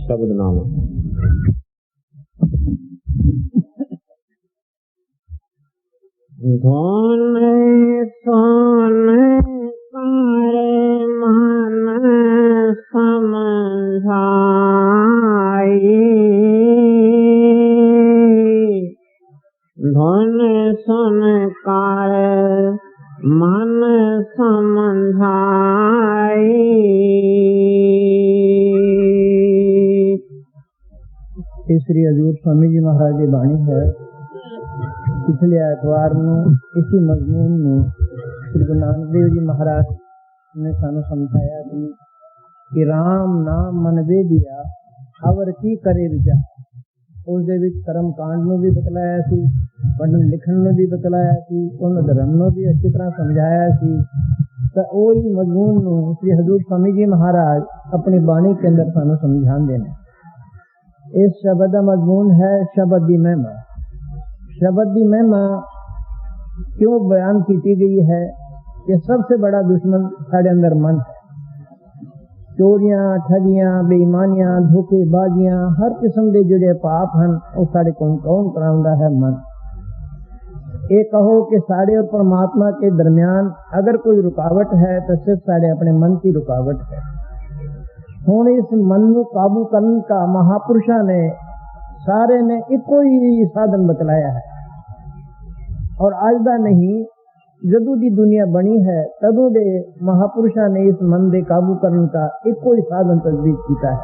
शब्द नामा। धन सोन करे मन समझाई, धन सोन करे मन समझाई। श्री हजूर स्वामी जी महाराज की बाणी है। पिछले एतवार ਨੂੰ इसी मजमून ਨੂੰ श्री गुरु नानक देव जी महाराज ने सानू समझाया कि राम नाम मन वेदिया अवर की करे विचार। ਉਸ ਦੇ ਵਿੱਚ ਕਰਮ ਕਾਂਡ ਨੂੰ ਵੀ ਬਤਲਾਇਆ ਸੀ, ਪੜ੍ਹਨ ਲਿਖਣ ਨੂੰ ਵੀ ਬਤਲਾਇਆ ਸੀ, ਉਹਨਾਂ ਧਰਮ ਨੂੰ ਵੀ ਅੱਛੀ ਤਰ੍ਹਾਂ ਸਮਝਾਇਆ ਸੀ। ਤਾਂ ਉਹੀ ਮਜ਼ਮੂਨ ਨੂੰ श्री हजूर स्वामी जी महाराज अपनी बाणी के अंदर सानू समझाते हैं। इस शब्द का मजमून है शब्द की महिमा। शब्द की महिमा क्यों बयान की गई है कि सबसे बड़ा दुश्मन साढ़े अंदर मन है। चोरियां, ठगियां, बेईमानियां, धोखेबाजियां, हर किस्म के जोड़े पाप हैं वो साढ़े कौन करांदा है? मन। ये कहो कि साढ़े और परमात्मा के दरमियान अगर कोई रुकावट है तो सिर्फ साढ़े अपने मन की रुकावट है। हुण इस मन को काबू करने का महापुरुषा ने सारे ने इको ही साधन बतलाया है। और आज दा नहीं, जदों दी दुनिया बनी है तदों दे महापुरुषा ने इस मन दे काबू करने का इको ही साधन तजवीज किया है।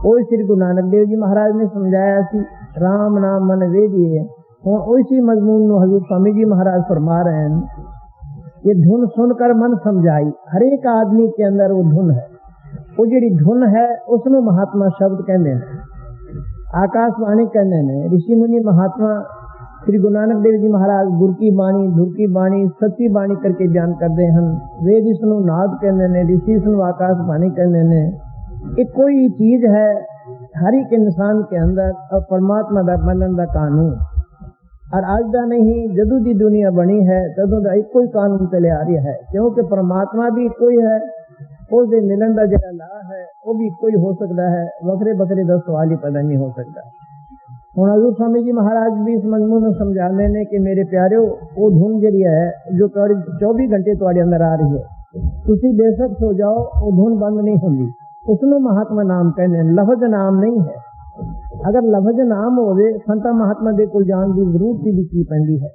वो श्री गुरु नानक देव जी महाराज ने समझाया सी राम नाम मन वेदिए। हुण उसी मजमून नूं हजूर स्वामी जी महाराज फरमा रहे हैं, ये धुन सुनकर मन समझाई। हर एक आदमी के अंदर वो धुन है, वो जी धुन है उसनूं महात्मा शब्द कहते हैं, आकाशवाणी कहते हैं। ऋषि मुनि महात्मा श्री गुरु नानक देव जी महाराज गुर की बाणी, धुर की बाणी, सच्ची बाणी करके बयान करते हैं। वेद इसनूं नाद कहते हैं, ऋषि इसनूं आकाशवाणी कहते हैं। एक कोई चीज है हर एक इंसान के अंदर और परमात्मा का मनन का कानून। और आज दा नहीं, जदों दी दुनिया बनी है तदों दा इको ही कानून चले आ रहा है, क्योंकि परमात्मा भी इको ही है, उसके मिलन का जो ला है वो भी इको ही हो सकता है। वखरे बखरे का सवाल ही पैदा नहीं हो सकता। हुण हजूर स्वामी जी महाराज भी इस मजमून में समझाने ने कि मेरे प्यारिओ वो धुन जी है जो 24 घंटे तुहाडे अंदर आ रही है, तुसीं बेशक सो जाओ, वो धुन बंद नहीं होंगी। उसनूं महात्मा नाम कहने, लफज नाम नहीं है। अगर लफज नाम होवे संता महात्मा दे कोल जाण दी जरूरत ही की पैंदी है।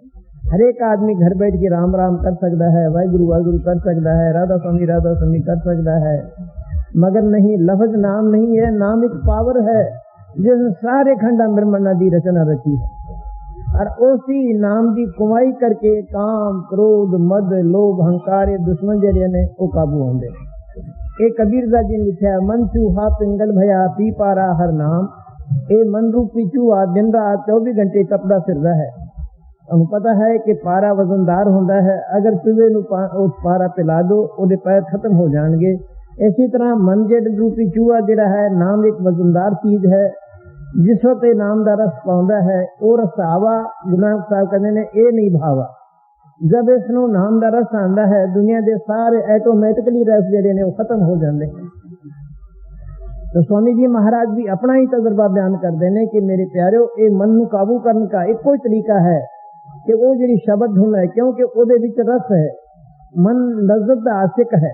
हर एक आदमी घर बैठ के राम राम कर सकता है, वाहिगुरु वाहिगुरु कर सकता है, राधा स्वामी कर सकता है, मगर नहीं, लफज नाम नहीं है। नाम एक पावर है जिसने सारे खंडा ब्रह्मांड की रचना रची है। और उसी नाम की कमाई करके काम, क्रोध, मद, लोभ, अहंकार दुश्मन जड़े ने वो काबू आते हैं। एक कबीरदास जी ने लिखा, मन चूहा पिंगल भया पी पारा हर नाम, ए मन रूपी चूहा दिन रात 24 घंटे तपदा फिरदा है। हमें पता है कि पारा वजनदार होता है, अगर चूहे नूं पारा पिला दो उहदे पैर खत्म हो जाएंगे। इसी तरह मन जेड रूपी चूहा जिहड़ा है, नाम एक वजनदार चीज है। जिस वक्त नाम का रस पाउंदा है वो रसावा, गुरु नानक साहब कहते हैं ये नहीं भावा। जब इसनों नाम का रस आंदा है दुनिया के सारे ऐटोमैटिकली रस जेडे ने वो खत्म हो जाते हैं। तो स्वामी जी महाराज भी अपना ही तजर्बा बयान करते हैं कि मेरे प्यारे ये मन को काबू करने का एक कोई तरीका है कि वो जी शब्द धुन है, क्योंकि वो रस है। मन लज्जत का आशिक है।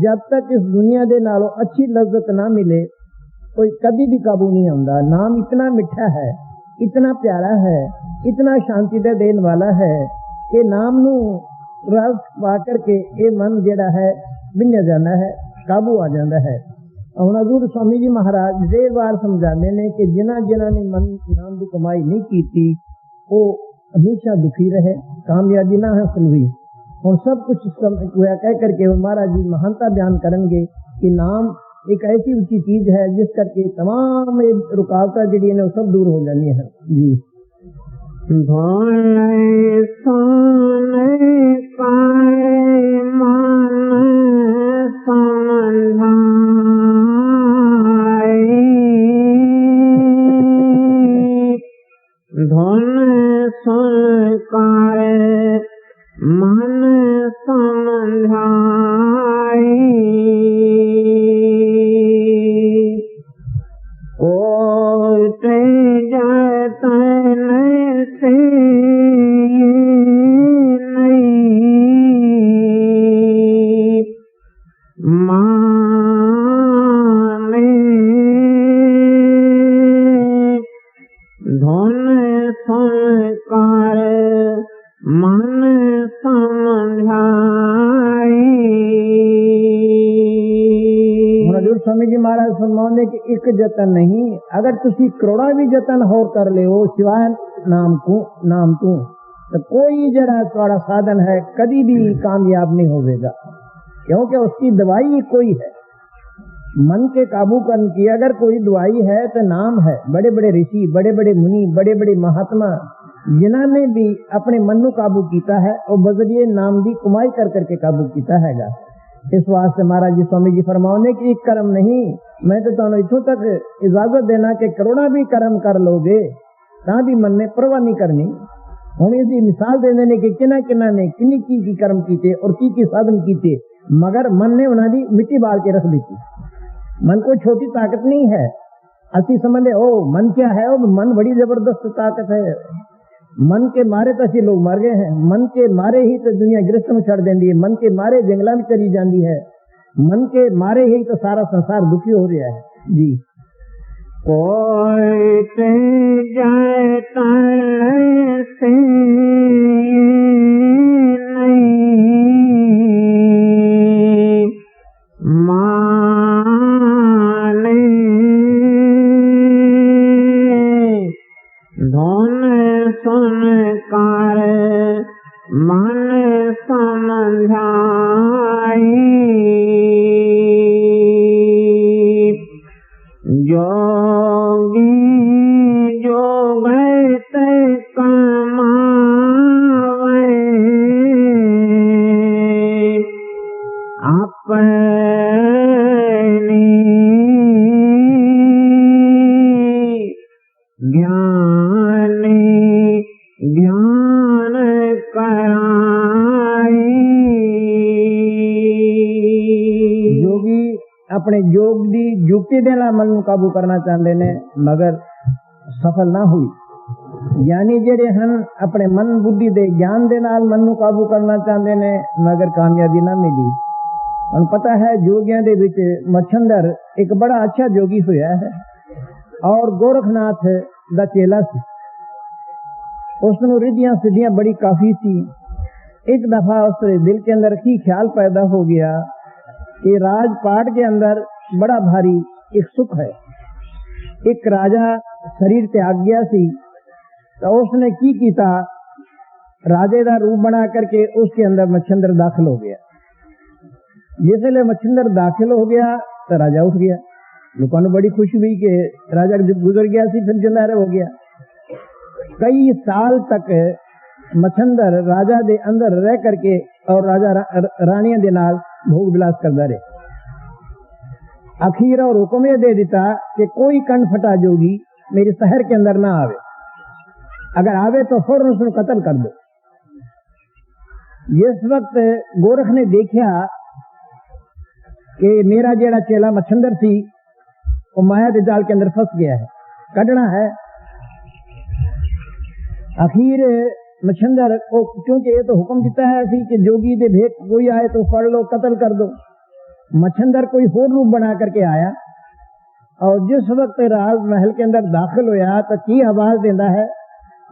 जब तक इस दुनिया के नालों अच्छी लज्जत ना मिले कोई कभी भी काबू नहीं आंदा। नाम इतना मिठा है, इतना प्यारा है, इतना शांति दे देने वाला है कि नाम नू रस पा करके ये मन जेड़ा है बिन्या जाना है, काबू आ जाता है। हुण हजूर स्वामी जी महाराज देर बार समझाते हैं कि जिन्हां ने मन नाम की कमाई नहीं की वो हमेशा दुखी रहे, कामयाबी ना हासिल हुई। हुण सब कुछ कह करके महाराज जी महानता बयान करेंगे कि नाम एक ऐसी ऊंची चीज है जिस करके तमाम रुकावटें जी ने सब दूर हो जानी है। जी धन सुन करे मन समझाई। फरमाने कि एक जतन नहीं, अगर तुसी करोड़ा भी जतन होर कर ले हो सिवाय नाम तू तो कोई जरा तुम्हारा साधन है कभी भी कामयाब नहीं होगा, क्योंकि उसकी दवाई कोई है मन के काबू करने की। अगर कोई दवाई है तो नाम है। बड़े बड़े ऋषि, बड़े बड़े मुनि, बड़े बड़े महात्मा जिन्होंने भी अपने मन को काबू किया है और बजरिए नाम की कमाई कर करके काबू किया हैगा। इस वास्ते महाराज जी स्वामी जी फरमाओने की एक कर्म नहीं, मैं तो तुहानू इथों तक इजाजत देना कि करोड़ा भी कर्म कर लोगे ता भी मन ने परवाह नहीं करनी। हम इसकी मिसाल दे देने कि किना किना ने किन्नी की कर्म कीते और की साधन कीते, मगर मन ने उन्होंने मिट्टी बाल के रख दी। मन को छोटी ताकत नहीं है। असी समझे ओ मन क्या है, ओ मन बड़ी जबरदस्त ताकत है। मन के मारे तो असी लोग मर गए हैं। मन के मारे ही तो दुनिया गिरफ्त में छड़ देती है। मन के मारे जंगलों में चली जाती है। मन के मारे ही तो सारा संसार दुखी हो रहा है जी। कोई ते जाए तर से नहीं माने, धुन सुन कर मन समझाई, जोगी जोगत कमावे अपनी ज्ञानी ज्ञान कराई। जोगी अपने योग की युक्ति दे नाल मन को काबू करना चाहते ने मगर सफल ना हुई। यानी जेड़े हन अपने मन बुद्धि दे ज्ञान दे नाल मन को काबू करना चाहते ने मगर कामयाबी ना मिली। उन पता है जोगियां दे विच मच्छंदर एक बड़ा अच्छा जोगी होया है और गोरखनाथ दा चेला सी। उसनू रिद्धियां सिद्धियां बड़ी काफी सी। एक दफा उसके दिल के अंदर की ख्याल पैदा हो गया कि राजपाट के अंदर बड़ा भारी एक सुख है। एक राजा शरीर त्याग गया सी तो उसने की कीता, राजे का रूप बना करके उसके अंदर मच्छंदर दाखिल हो गया। जिसले मच्छंदर दाखिल हो गया तो राजा उठ गया। लोगों ने बड़ी खुशी हुई कि राजा गुजर गया सी फिर जिंदा हो गया। कई साल तक मच्छंदर राजा दे अंदर रह करके और राजा रानियों के नाल भोग विलास करता रहे। अखीर और हुक्म यह दे दिता कि कोई कण फटा जोगी मेरे शहर के अंदर ना आवे, अगर आवे तो फौरन उसको कत्ल कर दो। जिस वक्त गोरख ने देखा कि मेरा जेड़ा चेला मच्छंदर सी वो माया के जाल के अंदर फंस गया है, कढ़ना है। आखिर मच्छंदर क्योंकि ये तो हुक्म दिता है ऐसी कि जोगी दे भेद कोई आए तो फड़ लो, कत्ल कर दो। मच्छंदर कोई होर रूप बना करके आया और जिस वक्त राज महल के अंदर दाखिल होया तो की आवाज देता है,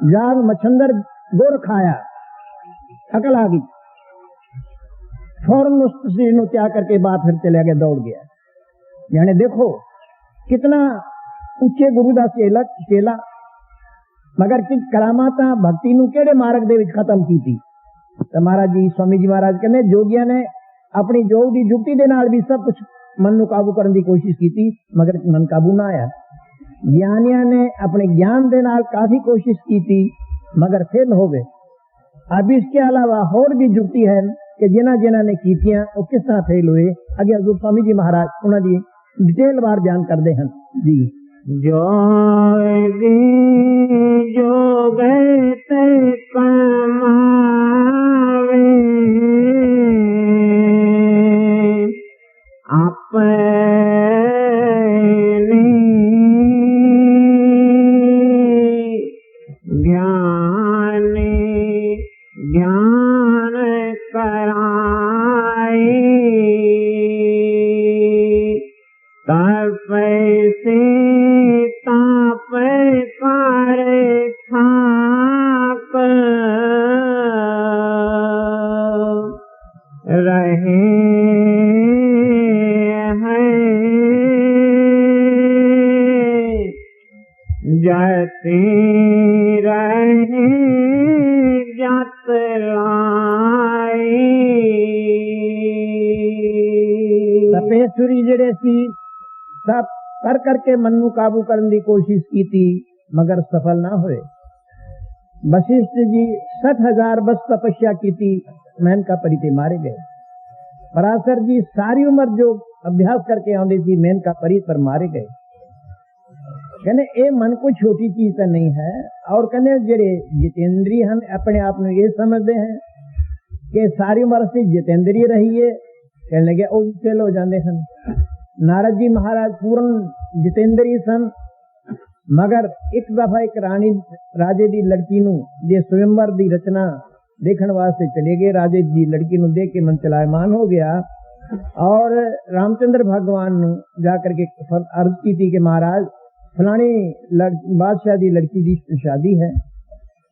जाग मच्छंदर गोरख आया। अकल आ गई, फौरन उस तस्वीर को त्याग करके बाहर फिर चले गया, दौड़ गया। यानी देखो कितना उच्चे गुरु का चेला मगर कि करामाता भक्ति नू केड़े मार्ग दे विच खत्म की थी। तो महाराज जी स्वामी जी महाराज कहने जोगिया ने अपनी योग की युक्ति दे नाल भी सब कुछ मन को काबू करने की कोशिश की थी मगर मन काबू ना आया। ज्ञानिया ने अपने ज्ञान दे नाल काफी कोशिश की थी मगर फेल हो गए। अब इसके अलावा और भी युक्ति है कि जिन्होंने ने कीतियां वो किस तरह फेल हुए। अगे हजूर स्वामी जी महाराज उन्होंने डिटेल बार बयान करते हैं जी। जोगी जोगत कमावे अपनी ज्ञानी ज्ञान कराई तपसे ताप कर थाक रहे हैं महेश्वरी जेड़े सी सब कर करके मन नू काबू करने की कोशिश की थी, मगर सफल ना हुए। वशिष्ठ जी 60,000 वर्ष तपस्या की थी, मेनका परी ते मारे गए। पराशर जी सारी उम्र जो अभ्यास करके आते थी, मेनका परी पर मारे गए। कहने ये मन को छोटी चीज तो नहीं है। और कहने जेड़े जितेंद्रीय हम अपने आप में ये समझते हैं कि सारी उम्र से जितेंद्रीय रहिए, कहने लगे वो फेल हो जाते हैं। नारद जी महाराज पूर्ण जितेंद्रीय सन, मगर एक दफा एक रानी राजे दी लड़की नू जे स्वयंवर दी रचना देखने वास्ते चले गए। राजे दी लड़की नू देख के मन चलायमान हो गया और रामचंद्र भगवान नू जाकर के अर्ज की थी कि महाराज फलानी बादशाह दी लड़की दी शादी है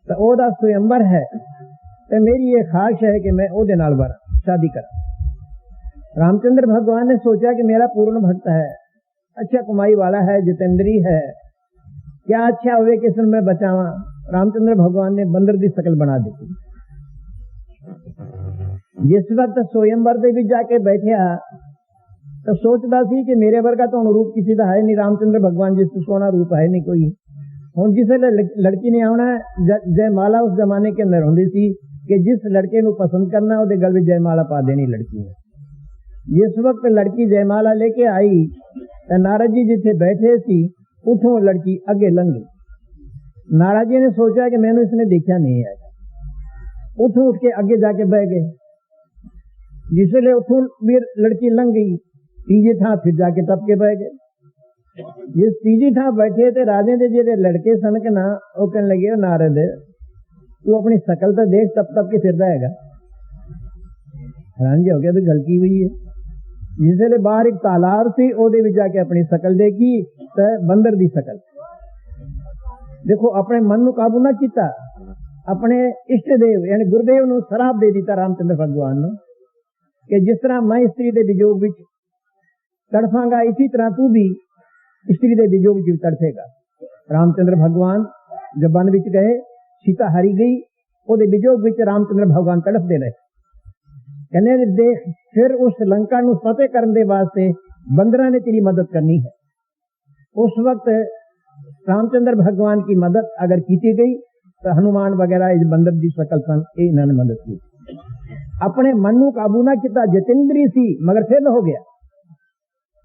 तो ओदा स्वयंवर है, तो मेरी ये ख्वाहिश है कि मैं ओदे नाल शादी करा। रामचंद्र भगवान ने सोचा कि मेरा पूर्ण भक्त है, अच्छा कमाई वाला है, जितेंद्री है, क्या अच्छा हुए कि इसमें मैं बचावा। रामचंद्र भगवान ने बंदर दी शकल बना दी। जिस वक्त स्वयंवर दे भी जाके बैठा तो सोचता सी कि मेरे वर्गा तो रूप किसी का है नहीं, रामचंद्र भगवान जिस सोना रूप है नहीं कोई। हुण जिस लड़की ने आना जयमाला उस जमाने के अंदर होंदी सी कि जिस लड़के नू पसंद करना उहदे गल विच जयमाला पा देनी लड़की ने। जिस वक्त लड़की जयमाला लेके आई तो नारद जी जिथे बैठे सी उठों लड़की अगे लंघ गई। नारद जी ने सोचा कि मैंने इसने देखा नहीं है, उठों उठ के आगे जाके बह गए। जिसले उठों भी लड़की लंघ गई, तीजे था फिर जाके टप के बह गए। जिस तीजी था बैठे थे राजे दे जेडे लड़के सन के ना वो कहने लगे नारद तू अपनी शकल तो देख, तप तप के फिरदा हैगा। हैरान जी हो गया भी गल की हुई है। जिसले बाहर एक तालाब सी ओदे विच जाके अपनी शकल देखी तो बंदर दी शकल। देखो अपने मन नू काबू ना किया, अपने इष्ट देव यानी गुरुदेव नू शराप दे दिता रामचंद्र भगवान नू कि जिस तरह मैं स्त्री दे विजोग विच तड़फांगा इसी तरह तू भी स्त्री दे विजोग विच तड़फेगा। रामचंद्र भगवान जब वन विच गए, सीता हरी गई, ओदे विजोग विच रामचंद्र भगवान तड़फदे रहे। कहने देख फिर उस लंका नू फतेह करने दे वास्ते बंदरां ने तेरी मदद करनी है। उस वक्त रामचंद्र भगवान की मदद अगर की गई तो हनुमान वगैरह इस बंदर की शकल सन, इन्होंने मदद की। अपने मन नू काबू ना किया, जितेंद्री सी मगर फेल हो गया।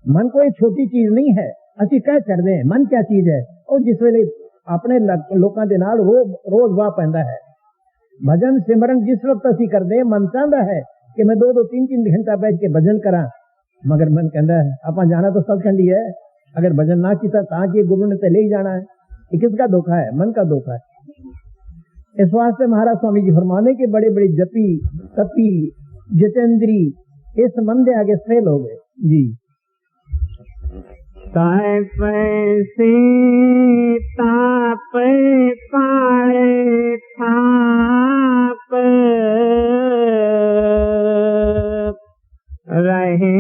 मन कोई छोटी चीज नहीं है, असि कह चढ़ते हैं मन क्या चीज है। और जिस वेले अपने लोगों के नाल रोज वाह पैंदा है, भजन सिमरन जिस वक्त असि करते हैं, मन चाहता है कि मैं 2-2 3-3 घंटा बैठ के भजन करा, मगर मन कहता है आप जाना तो सचखंडी है, अगर भजन ना किया ताकि गुरु ने तो ले ही जाना है। ये किसका धोखा है? मन का धोखा है। इस वास्ते महाराज स्वामी जी फरमाने के बड़े बड़े जपी तपी जितेंद्री इस मन दे आगे फेल हो गए जी। ताप पाए थाप रहे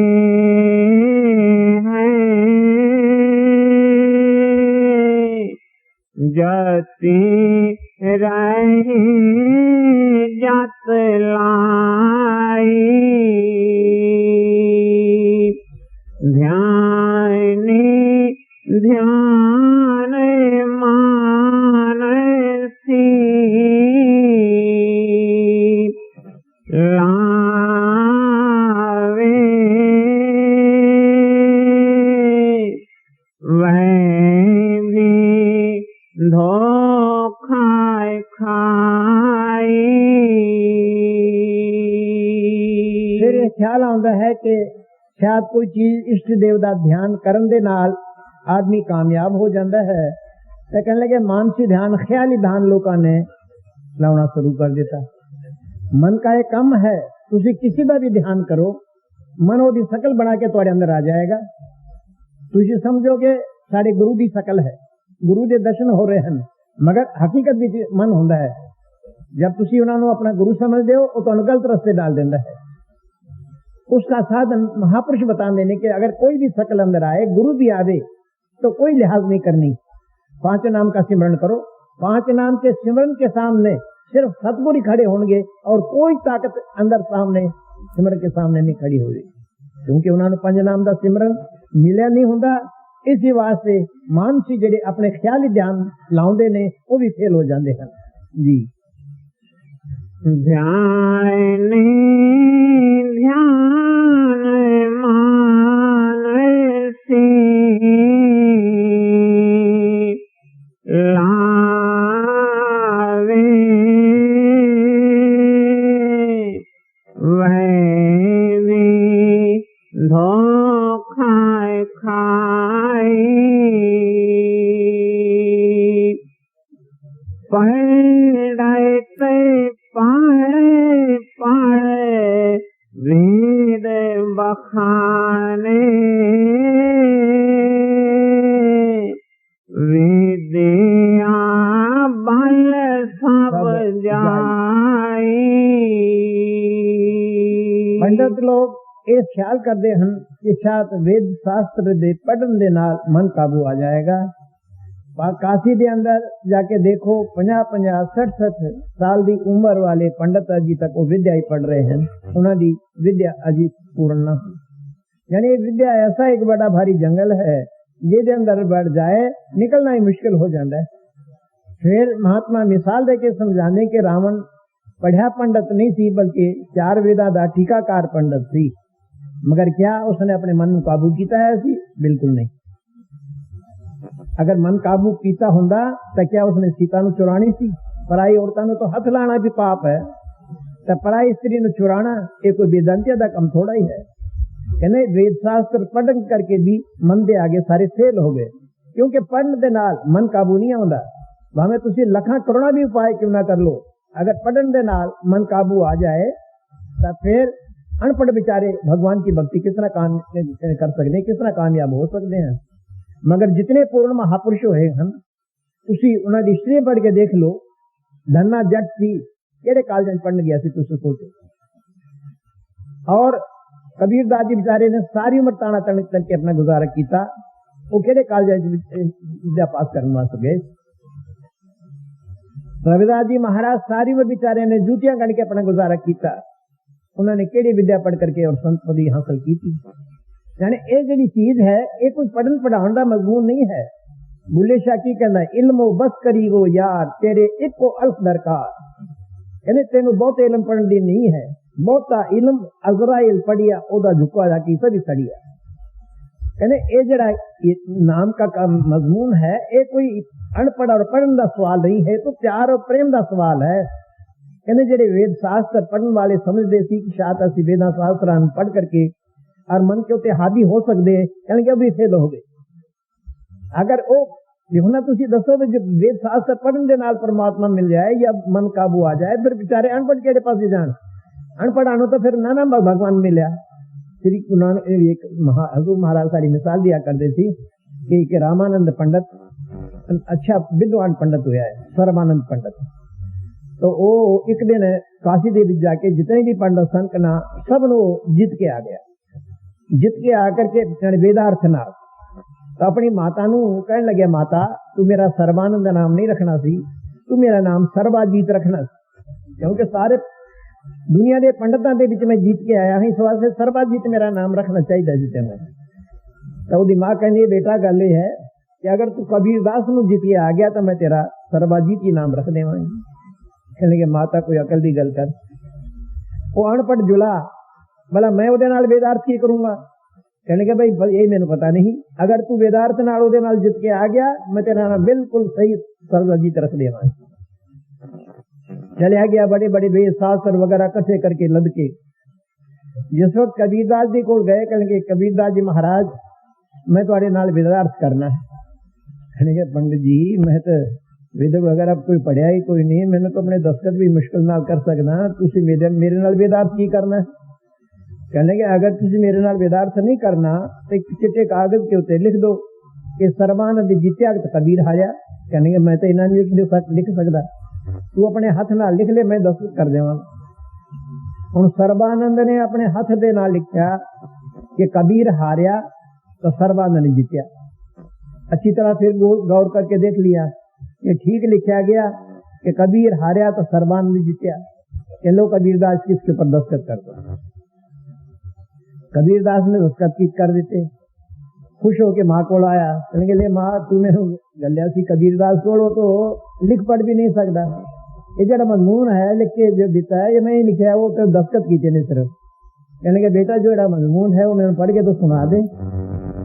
जाती रही जात लाई ध्यान ध्यान मान सी लावे वह भी धोखा खाई। फिर ये ख्याल आता है कि शायद कोई चीज इष्ट देव का ध्यान करने दे नाल आदमी कामयाब हो जाता है। तो कहने लगे मानसी ध्यान ख्याली ध्यान लोगों ने लाना शुरू कर दिता। मन का एक कम है, तुसी किसी का भी ध्यान करो, मन ओदी शकल बना के तुम्हारे अंदर आ जाएगा। तुसी समझोगे सारे गुरु की शकल है, गुरु के दर्शन हो रहे हैं, मगर हकीकत भी मन होता है। जब तुसी उन्होंने अपना गुरु समझते हो, वो तुहानू गलत रस्ते डाल देता है। उसका साधन महापुरुष बता देने के अगर कोई भी शकल अंदर आए, गुरु भी आवे तो कोई लिहाज नहीं करनी। 5 नाम का सिमरन करो, 5 नाम के सिमरन के सामने सिर्फ सतगुरु खड़े होंगे और कोई ताकत अंदर सामने सिमरन के सामने नहीं खड़ी होगी। क्योंकि उन्होंने पंज नाम का सिमरन मिलिया नहीं हुंदा। इसी वास्ते मानसी जेडे अपने ख्याली ध्यान लाउंदे ने वो भी फेल हो जाते हैं जी। ध्यान ध्यान मानसी लावे वह धोखा खाई पढ़ते पढ़े पढ़े वेद बखाने विद्या बल सब जाई। पंडित लोग ये ख्याल करते हैं कि शायद वेद शास्त्र दे पढ़न दे नाल मन काबू आ जाएगा। काशी दे अंदर जाके देखो 50-50 60-60 साल दी उम्र वाले पंडित अजी तक वो विद्या ही पढ़ रहे हैं, उन्होंने विद्या अजी पूर्ण न हुई। यानी विद्या ऐसा एक बड़ा भारी जंगल है जिसके अंदर बढ़ जाए निकलना ही मुश्किल हो जाता है। फिर महात्मा मिसाल देके समझाने के रावण पढ़िया पंडित नहीं थी बल्कि 4 वेदा दा टीकाकार पंडित थी, मगर क्या उसने अपने मन को काबू किया है? बिल्कुल नहीं। अगर मन काबू कीता हुंदा तो क्या उसने सीता नु चुरानी सी? पराई औरतां नु तो हथ लाना भी पाप है, तो पराई स्त्री नु चुराना ये कोई वेदांतिया दा कम थोड़ा ही है। कहने वेद शास्त्र पढ़न करके भी मन दे आगे सारे फेल हो गए, क्योंकि पढ़न दे नाल मन काबू नहीं आउंदा। भाਵੇਂ तुसी लखा करोड़ा भी उपाय क्यों ना कर लो, अगर पढ़न दे नाल मन काबू आ जाए तो फिर अनपढ़ बेचारे भगवान की भक्ति किस तरह काम कर सकते हैं, किस तरह कामयाब हो सकते हैं। मगर जितने पूर्ण महापुरुष होए हम तुसी उन्होंने हिस्ट्री पढ़ के देख लो। धन्ना जट सी केड़े कॉलेज पढ़ने गया सी तुसी सोचो, और कबीरदास जी बेचारे ने सारी उम्र ताना तन तक के अपना गुजारा किया, वो केड़े कॉलेज विद्या पास करने वास्ते गए। रविदास जी महाराज सारी उम्र बेचारे ने जूतियां गढ़ के अपना गुजारा किया, उन्होंने केड़ी विद्या पढ़ करके और संत पदवी हासिल की थी। यानी ये जी चीज है ये कोई पढ़न पढ़ाने का मजमून नहीं है। बुल्ले शाह की कहना इल्मो बस करी वो यार तेरे एक को अल्फ दरकार, यानी तेन बहुत इलम पढ़ने दी नहीं है, बहुता इलम अजराइल पढ़िया ओदा झुका जाकी सभी सड़िया। कहने ये जड़ा नाम का मजमून है ये कोई अनपढ़ और पढ़ने का सवाल नहीं है, तो प्यार और प्रेम का सवाल है। कहने जेडे वेद शास्त्र पढ़ने वाले समझते सी कि शायद असि वेदा शास्त्र पढ़ करके और मन के उत्ते हावी हो सकते हैं, कहने के भी फेल हो गए। अगर वो लिखना तुसी दसो भी वेद शास्त्र पढ़ने के नाल परमात्मा मिल जाए या मन काबू आ जाए, फिर बेचारे अनपढ़ केड़े पासे जान? अनपढ़ आनो तो फिर नाना भगवान मिलया। श्री एक हजूर महाराज सारी मिसाल दिया करते थी कि रामानंद पंडित अच्छा विद्वान पंडित हुआ है, सर्वानंद पंडित। तो वो एक दिन काशी देवी जाके जितने भी पंडित सन ना सब नो जीत के आ गया। जीत के आकर के वेदार्थ नाल तो अपनी माता नू कहने लगे, माता तू मेरा सर्वानंद नाम नहीं रखना सी, तू मेरा नाम सर्वाजीत रखना, क्योंकि सारे दुनिया के पंडितों के बीच में जीत के आया हूं, इस वास्ते सर्वाजीत मेरा नाम रखना चाहिए जीते में। तो उसकी मां कहनी बेटा गल ये है कि अगर तू कबीरदास नू जीत के आ गया तो मैं तेरा सर्वाजीत ही नाम रख देवांगी। कहने के माता कोई अकल की गल कर, वो अनपढ़ जुला भला मैं उहदे नाल वेदार्थ की करूंगा? कहने के भाई यही मैंने पता नहीं, अगर तू वेदार्थ नाल उहदे नाल जित के आ गया मैं तेरा नाम बिल्कुल सही सर्वजीत रख देवांगी। चलिया गया, बड़े बड़े वेद शास्त्र वगैरह इकट्ठे करके लद के जिस वक्त कबीरदास जी को गए, कहने कबीरदास जी महाराज मैं तुहाडे नाल वेदार्थ करना है। कहने के पंडित जी मैं तो वेद वगैरह कोई पढ़िया ही कोई नहीं, मैंने तो अपने दस्तखत भी मुश्किल नाल कर सकना, तुसी मेरे नाल वेदार्थ की करना है? कहने के अगर तुसी मेरे नाल वेदार्थ नहीं करना तो चिट्टे कागज के उत्ते लिख दो कि सर्वानंद जीत्या तो कबीर हारिया। कहने के मैं तो इन्हें लिख सकता, तू अपने हाथ नाल लिख ले, मैं दस्तखत कर देवां। हुण सर्वानंद ने अपने हाथ दे नाल लिखा कि कबीर हारिया तो सर्वानंद जीत्या। अच्छी तरह फिर गौर करके देख लिया ये ठीक लिखा गया कि कबीर हारिया तो सर्वानंद जीत्या। लो कबीरदास किसके ऊपर दस्तखत कर दो। कबीरदास ने दस्तखत कर दिते, खुश होके माँ को आया, कहेंगे ले माँ तू मैनू गलिया सी कबीरदास कोलो तो लिख पढ़ भी नहीं सकता, ये जरा मजमून है लिख के जो दिता है ये मैं ही लिखा है, वो तो दस्तखत कीते ने सिर्फ। कहने बेटा जो जरा मजमून है वो मैंने पढ़ के तो सुना दे।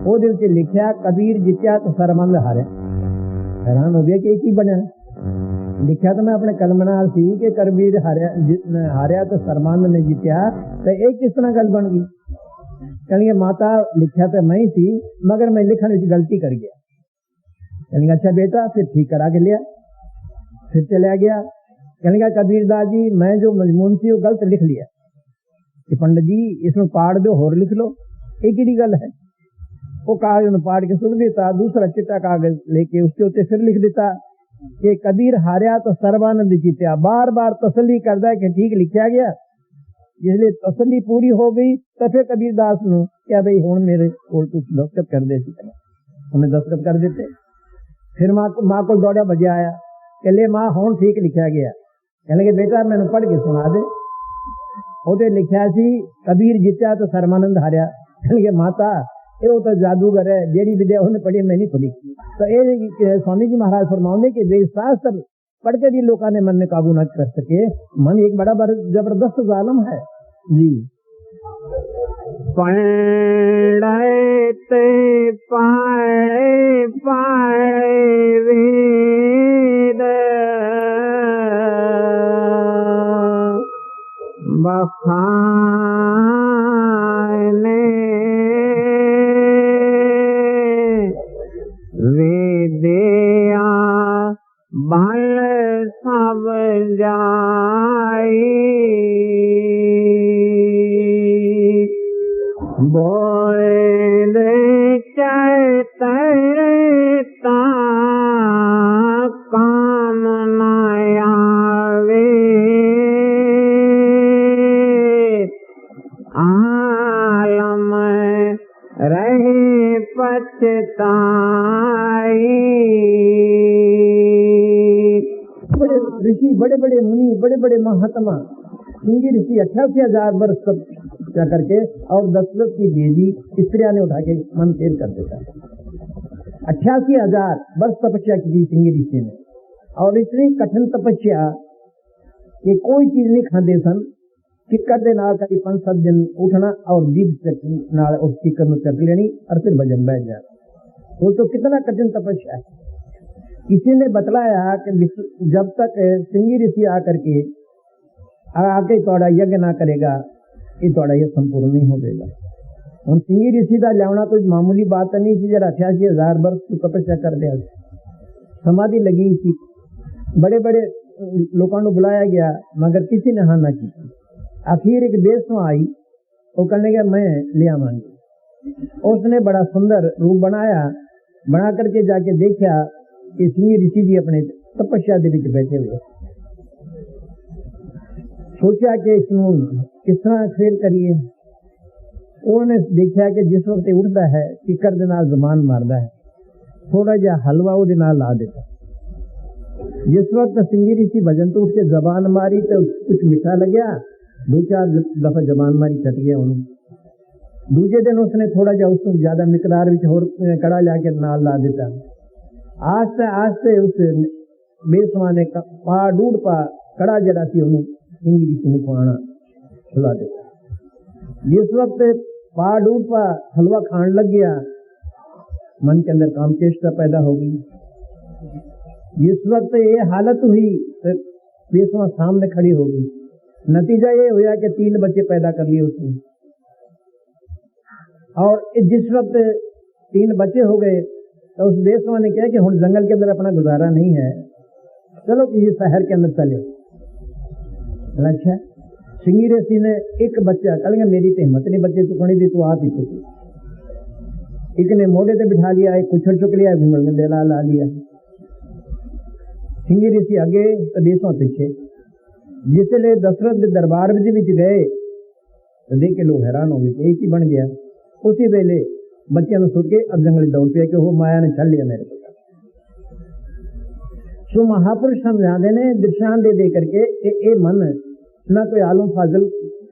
वो दिल से लिखा कबीर जित्या तो सरमंद हारे। हैरान हो गया कि की बना, लिखा तो मैं अपने कलम नाल सी कि कबीर हारिया तो सरमंद ने जित्या, तो एक किस तरह गल बन गई। कहने माता लिखा तो मैं ही थी मगर मैं लिखने में गलती कर गया। कहने अच्छा बेटा फिर ठीक करा के लिया, फिर चला गया। कहने कबीरदास जी मैं जो मजमून थी वो गलत लिख लिया कि पंडित जी इसमें पाड़ दो होर लिख लो, एक ही गल है। वो कागज में पाड़ के सुख देता, दूसरा चिट्टा कागज लेके उसके ऊपर फिर लिख देता कि कबीर हारिया तो सर्वानंद जीत्या। बार बार तसल्ली करता है कि ठीक लिखा गया। जिसलिए तसल्ली पूरी हो गई तो फिर कबीरदास ने क्या भाई हूं मेरे को दस्तखत कर दे, उन्हें दस्तखत कर देते। फिर माँ को दौड़ा बजा आया कि ले माँ हूं ठीक लिखा गया। कहने लगे बेटा मैंने पढ़ के सुना दे। ਉਹਦੇ लिखा सी कबीर जित्या तो सर्वानंद हारिया। कहने माता ये तो जादूगर है, जेड़ी विद्या उन्हें पढ़ी मैं नहीं पढ़ी। तो ये स्वामी जी महाराज फरमाते कि वे शास्त्र पढ़ के भी लोगों ने मन में काबू न कर सके। मन एक बड़ा जबरदस्त जालम है जी। पढ़ते पाए पाए वेद बखाने वेदिया बल सब जाई बोले चैतरता काम न आवे आलम रहे पछताई। बड़े ऋषि, बड़े बड़े मुनि, बड़े बड़े महात्मा सिंगी ऋषि 88,000 वर्ष तपस्या करके और दशरथ की बेटी स्त्रिया ने उठा के मन फेर कर देता। 88,000 वर्ष तपस्या की सिंगी ऋषि ने, और इतनी कठिन तपस्या कि कोई चीज नहीं खाते सन। किक्कर दे नाल कई 5-7 दिन उठना और जीभ नाल उस किक्कर में चक लेनी और फिर भजन बैठ जाना। वो तो कितना कठिन तपस्या है। किसी ने बतलाया कि जब तक सिंगी ऋषि आकर के आके थोड़ा यज्ञ ना करेगा ये थोड़ा ये संपूर्ण नहीं होगा। हम सिंगी ऋषि का लियाना कोई मामूली बात नहीं थी। जरा 88,000 वर्ष की तपस्या कर दिया, समाधि लगी थी, बड़े बड़े लोगों को बुलाया गया मगर किसी ने हाँ ना की। आखिर एक देश में आई वो कहने का मैं ले आवांगी। उसने बड़ा सुंदर रूप बनाया, बना करके जाके देखा कि सिंगी ऋषि जी अपने तपस्या के बीच बैठे हुए। सोचा कि इसमें किस तरह खेल करिए। उन्होंने देखा कि जिस वक्त उठता है किकर दे नाल जबान मारता है, थोड़ा जा हलवा वो ला देता। जिस वक्त सिंगी ऋषि भजन तो उसके जबान मारी तो कुछ मीठा लग्या, 2-4 दफा जबान मारी चट गया उन्होंने। दूसरे दिन उसने थोड़ा जा उसको ज्यादा मिकदार में होर कड़ा लाके नाल ला देता। आस्ते आस्ते उस बेसवा ने पा डूढ़ पा कड़ा जरा सी उन्होंने सिंगी ऋषि ने खुआना खिला देता। जिस वक्त पा डूढ़ पा हलवा खान लग गया, मन के अंदर काम चेष्टा पैदा हो गई। जिस वक्त ये हालत हुई तो बेसवा सामने खड़ी हो गई। नतीजा ये हुआ कि 3 बच्चे पैदा कर लिए उसने। और जिस वक्त 3 बच्चे हो गए तो उस बेसवा ने कहा कि हम जंगल के अंदर अपना गुजारा नहीं है, चलो किसी शहर के अंदर चले। अच्छा, सिंगी ऋषि ने एक बच्चा कहेंगे मेरी तो हिम्मत नहीं, बच्चे तो खड़ी दी तो आप ही तो। एक ने मोढ़े पे बिठा लिया, एक कुछड़ चुक लिया, घूंघट में ला लिया। सिंगी ऋषि आगे तो बेसवा पीछे। जिसले दशरथ के दरबार में गए तो देख के लोग हैरान हो गए, एक ही बन गया। उसी वेले बच्चे ने सुट के अब जंगल दौड़ पे कि वो माया ने छल लिया मेरे को। सो महापुरुष समझाते ने दृष्टांत दे करके ए मन ना कोई आलम फाजल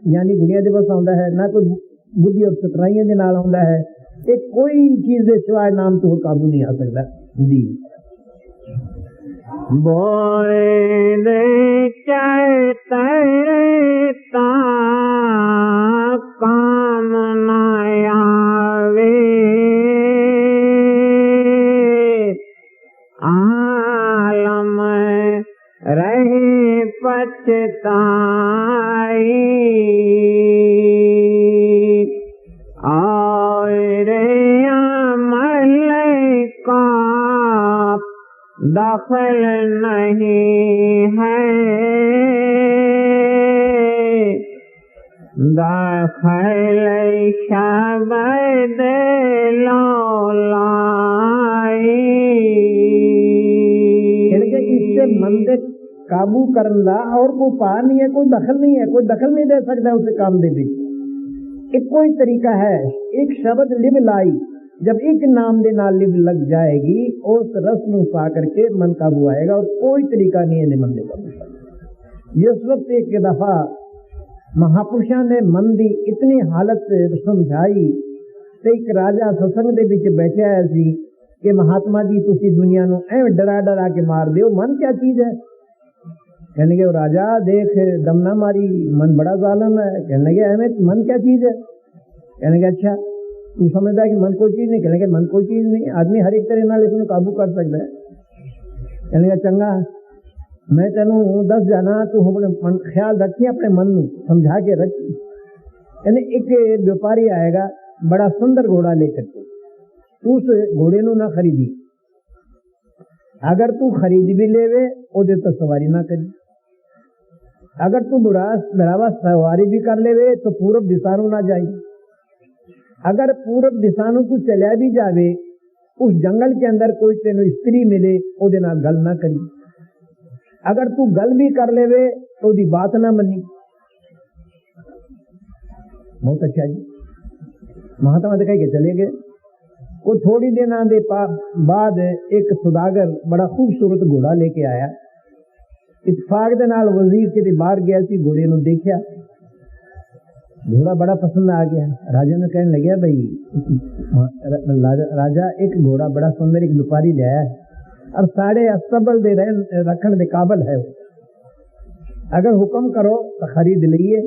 यानी दुनिया दिवस आता है, ना कोई बुद्धि और चतुराइयां दे नाल आउंदा है। ये कोई चीज दे सिवाय नाम तो काबू नहीं आ सकता जी। बोए दे चैतरता काम न आवे, आलम रहे पछताई, और अमल का दखल नहीं है, दखल शब्द लौलाई। इससे मन दे काबू करन दा और कोई पा नहीं है, कोई दखल नहीं है, कोई दखल नहीं दे सकता उसे काम दे भी। एक कोई तरीका है, एक शब्द लिब लाई, जब एक नाम दे नाल लिब लग जाएगी उस रस ਨੂੰ पा करके मन काबू आएगा, और कोई तरीका नहीं है मन दे काबू करने। इस वक्त एक दफा महापुरुषों ने मन दी इतनी हालत समझाई ते एक राजा सत्संग दे विच बैठा है सी कि महात्मा जी तुसी दुनिया नूं ऐ डरा डरा के मार दियो, मन क्या चीज है? कहने लगे राजा देख दम ना मारी, मन बड़ा जालिम है। कहने लगे अहमद मन क्या चीज है? कहने लगे अच्छा तू समझदा है कि मन कोई चीज नहीं? कहने लगे मन कोई चीज नहीं, आदमी हर एक तरह नाल इसनूं काबू कर सकता है। कहने लगे चंगा मैं तेनू दस जाना, तू अपने मन ख्याल रखी, अपने मन नूं समझा के रखी। कहने एक व्यापारी आएगा बड़ा सुंदर घोड़ा लेकर के, तू उस घोड़े नूं ना खरीदी, अगर तू खरीद भी लेवे ओदे तो सवारी ना करी, अगर तू बढ़ावा सवारी भी कर लेवे तो पूरब दिशा नूं ना जाई, अगर पूरब दिशा नूं तू चलिया भी जावे उस जंगल के अंदर कोई तेनू स्त्री मिले ओदे नाल गल ना करी, अगर तू गल भी कर लेवे तो ओदी बात ना मनी। बहुत अच्छा जी। महात्मा कह के चले गए। वो थोड़ी दिनों के बाद एक सुदागर बड़ा खूबसूरत घोड़ा लेके आया। इत्तेफाक दे नाल वजीर के बाहर गया सी, घोड़े नूं देखा, घोड़ा बड़ा पसंद आ गया। राजा ने कहने लगे भाई राजा एक घोड़ा बड़ा सुंदर एक व्यापारी ले आया और साढ़े अस्तबल दे रखने के काबल है, अगर हुक्म करो तो खरीद लीए।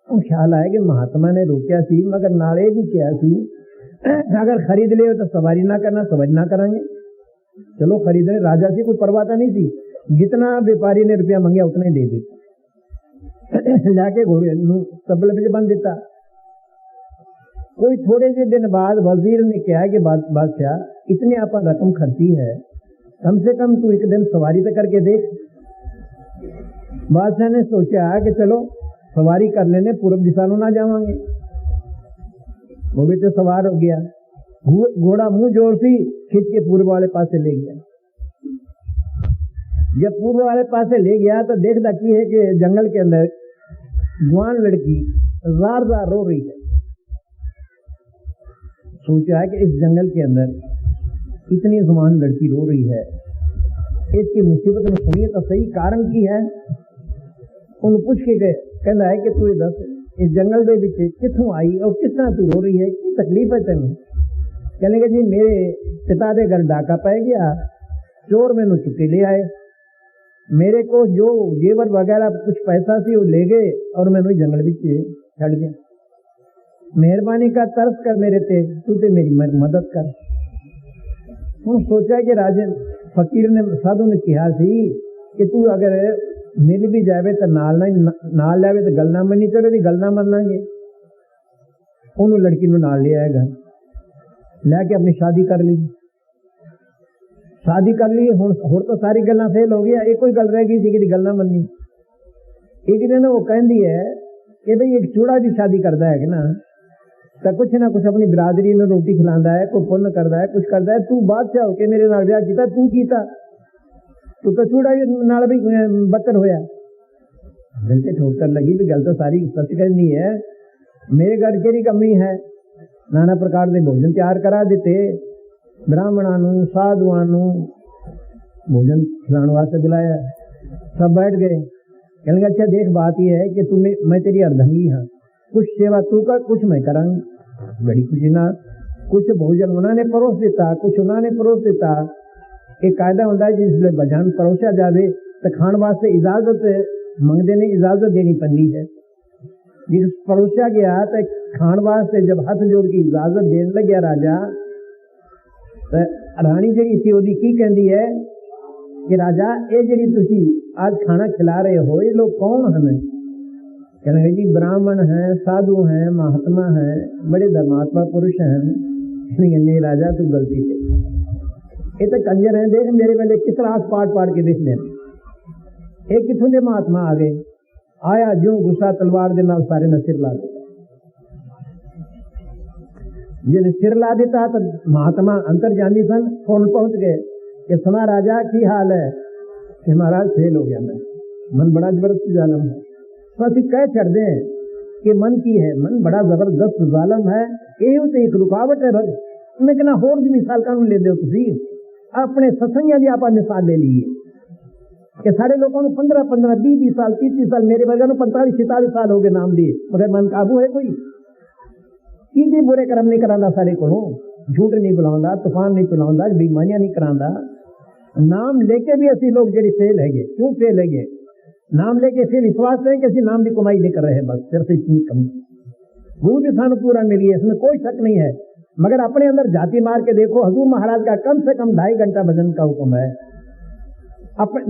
ख्याल आया कि महात्मा ने रोकया सी मगर नाले भी किया सी अगर खरीद लियो तो सवारी ना करना, सवारी ना करांगे, चलो खरीद ले। राजा से कोई परवाह नहीं थी, जितना व्यापारी ने रुपया मंगया उतना ही दे दिया, लाके घोड़े तबले पे बंद दिता। कोई थोड़े से दिन बाद वजीर ने कहा कि बादशाह इतनी आप रकम खर्ची है, कम से कम तू एक दिन सवारी तो करके देख। बादशाह ने सोचा कि चलो सवारी कर लेने, पूर्व दिशा में ना जावांगे। वो भी तो सवार हो गया, घोड़ा मुंह जोर सी खींच के पूर्व वाले पासे ले गया। जब पूर्व वाले पासे ले गया तो देखता की है कि जंगल के अंदर जवान लड़की जार जार रो रही है। सोचा है कि इस जंगल के अंदर इतनी जवान लड़की रो रही है, इसकी मुसीबत में सुनिए तो सही कारण की है। उन पूछ के गए, कहना है कि तू ये दस इस जंगल में कितों आई और किस तरह तू रो रही है, की तकलीफ है तेन? कहने लगे जी मेरे पिता के घर डाका पै गया, चोर मैनू चुके ले आए, मेरे को जो जेवर वगैरह कुछ पैसा सी वो ले गए और मैनू जंगल में छड़ गया। मेहरबानी कर, तरस कर मेरे ते, तू ते मेरी मदद कर। हूँ सोचा कि राजे फकीर ने साधु ने कहा सी कि तू अगर मिल भी जावे तो नाल लावे तो गल ना मनी, चलो गल ना मनांगे। उन्होंने लड़की नूं नाल ले आएगा, लैके अपनी शादी कर ली। शादी कर ली, हुण तो सारी गल्लां फेल हो गई, एक कोई गल रह गई सी कि गल ना मनी। एक दिन वो कहती है कि भाई एक चूड़ा भी शादी करता है कि ना तो कुछ ना कुछ अपनी बिरादरी में रोटी खिलाता है, कोई पुण्य करता है, कुछ करता है। तू बादशाह होके मेरे नाल ब्याह कीता, तू कीता, तू तो चूड़ा नाल भी बदतर होया। दिल से ठोकर लगी भी गल तो सारी सच करनी है, मेरे घर केरी कमी है। नाना प्रकार के भोजन तैयार करा दिते, ब्राह्मणों नूं साधुआं नूं भोजन खिलाने वास्ते बुलाया, सब बैठ गए। कहने अच्छा देख बात यह है कि मैं तेरी अर्धंगी हाँ, कुछ सेवा तू कर, कुछ मैं करांगी। बड़ी खुशी ना, कुछ भोजन उन्होंने परोस दिता, कुछ उन्होंने परोस दिता। एक कायदा होता है जिसले भजन परोसा जावे तो खाण वास्ते इजाजत मंगते ने, इजाजत देनी पड़ती है। जिस परोसा गया तो खाण वास्ते जब हाथ जोड़ के इजाजत देने लगे राजा, तो रानी जी थी ओदी की कहती है कि राजा ये जी तुसी आज खाना खिला रहे हो, ये लोग कौन हैं? कहने जी ब्राह्मण हैं, साधु हैं, महात्मा हैं, बड़े धर्मात्मा पुरुष हैं। नहीं राजा तू गलती से, ये तो कंजर हैं, देख मेरे पहले किस तरह आस पाड़ के देख लें। एक कितों के महात्मा आ गए, आया जो गुस्सा तलवार के नाल सारे ने सिर ला दिया। जिन्हें सिर ला दिता तो महात्मा अंतर जानी सन, फोन पहुंच गए कि सुना राजा की हाल है? कि महाराज फेल हो गया मैं, मन बड़ा जबरदस्त जालम है। तो असि कह छड़ दें कि मन की है, मन बड़ा जबरदस्त जालम है, ये तो एक रुकावट है। मैं कहना होर भी मिसाल कानून ले दो, तुसी अपने सत्संगिया की आप मिसाल ले लीजिए कि सारे लोगों को 15-15, 20-20 साल, 30-30 साल, मेरे वर्गा 45-46 साल हो गए नाम लिए, मगर मन काबू है कोई? की बुरे कर्म नहीं करांदा सारे को, झूठ नहीं बुलाਉਂਦਾ, तूफान नहीं पिलाਉਂਦਾ, बेईमानियां नहीं करांदा। नाम लेके भी असि लोग जेडी फेल है, क्यों फेल है? नाम लेके फिर विश्वास है कि असि नाम की कमाई नहीं कर रहे, बस सिर्फ इतनी कमी। गुरु भी सानू पूरा मिली है, इसमें कोई शक नहीं है। मगर अपने अंदर जाति मार के देखो, हजूर महाराज का कम से कम 2.5 घंटा भजन का हुक्म है।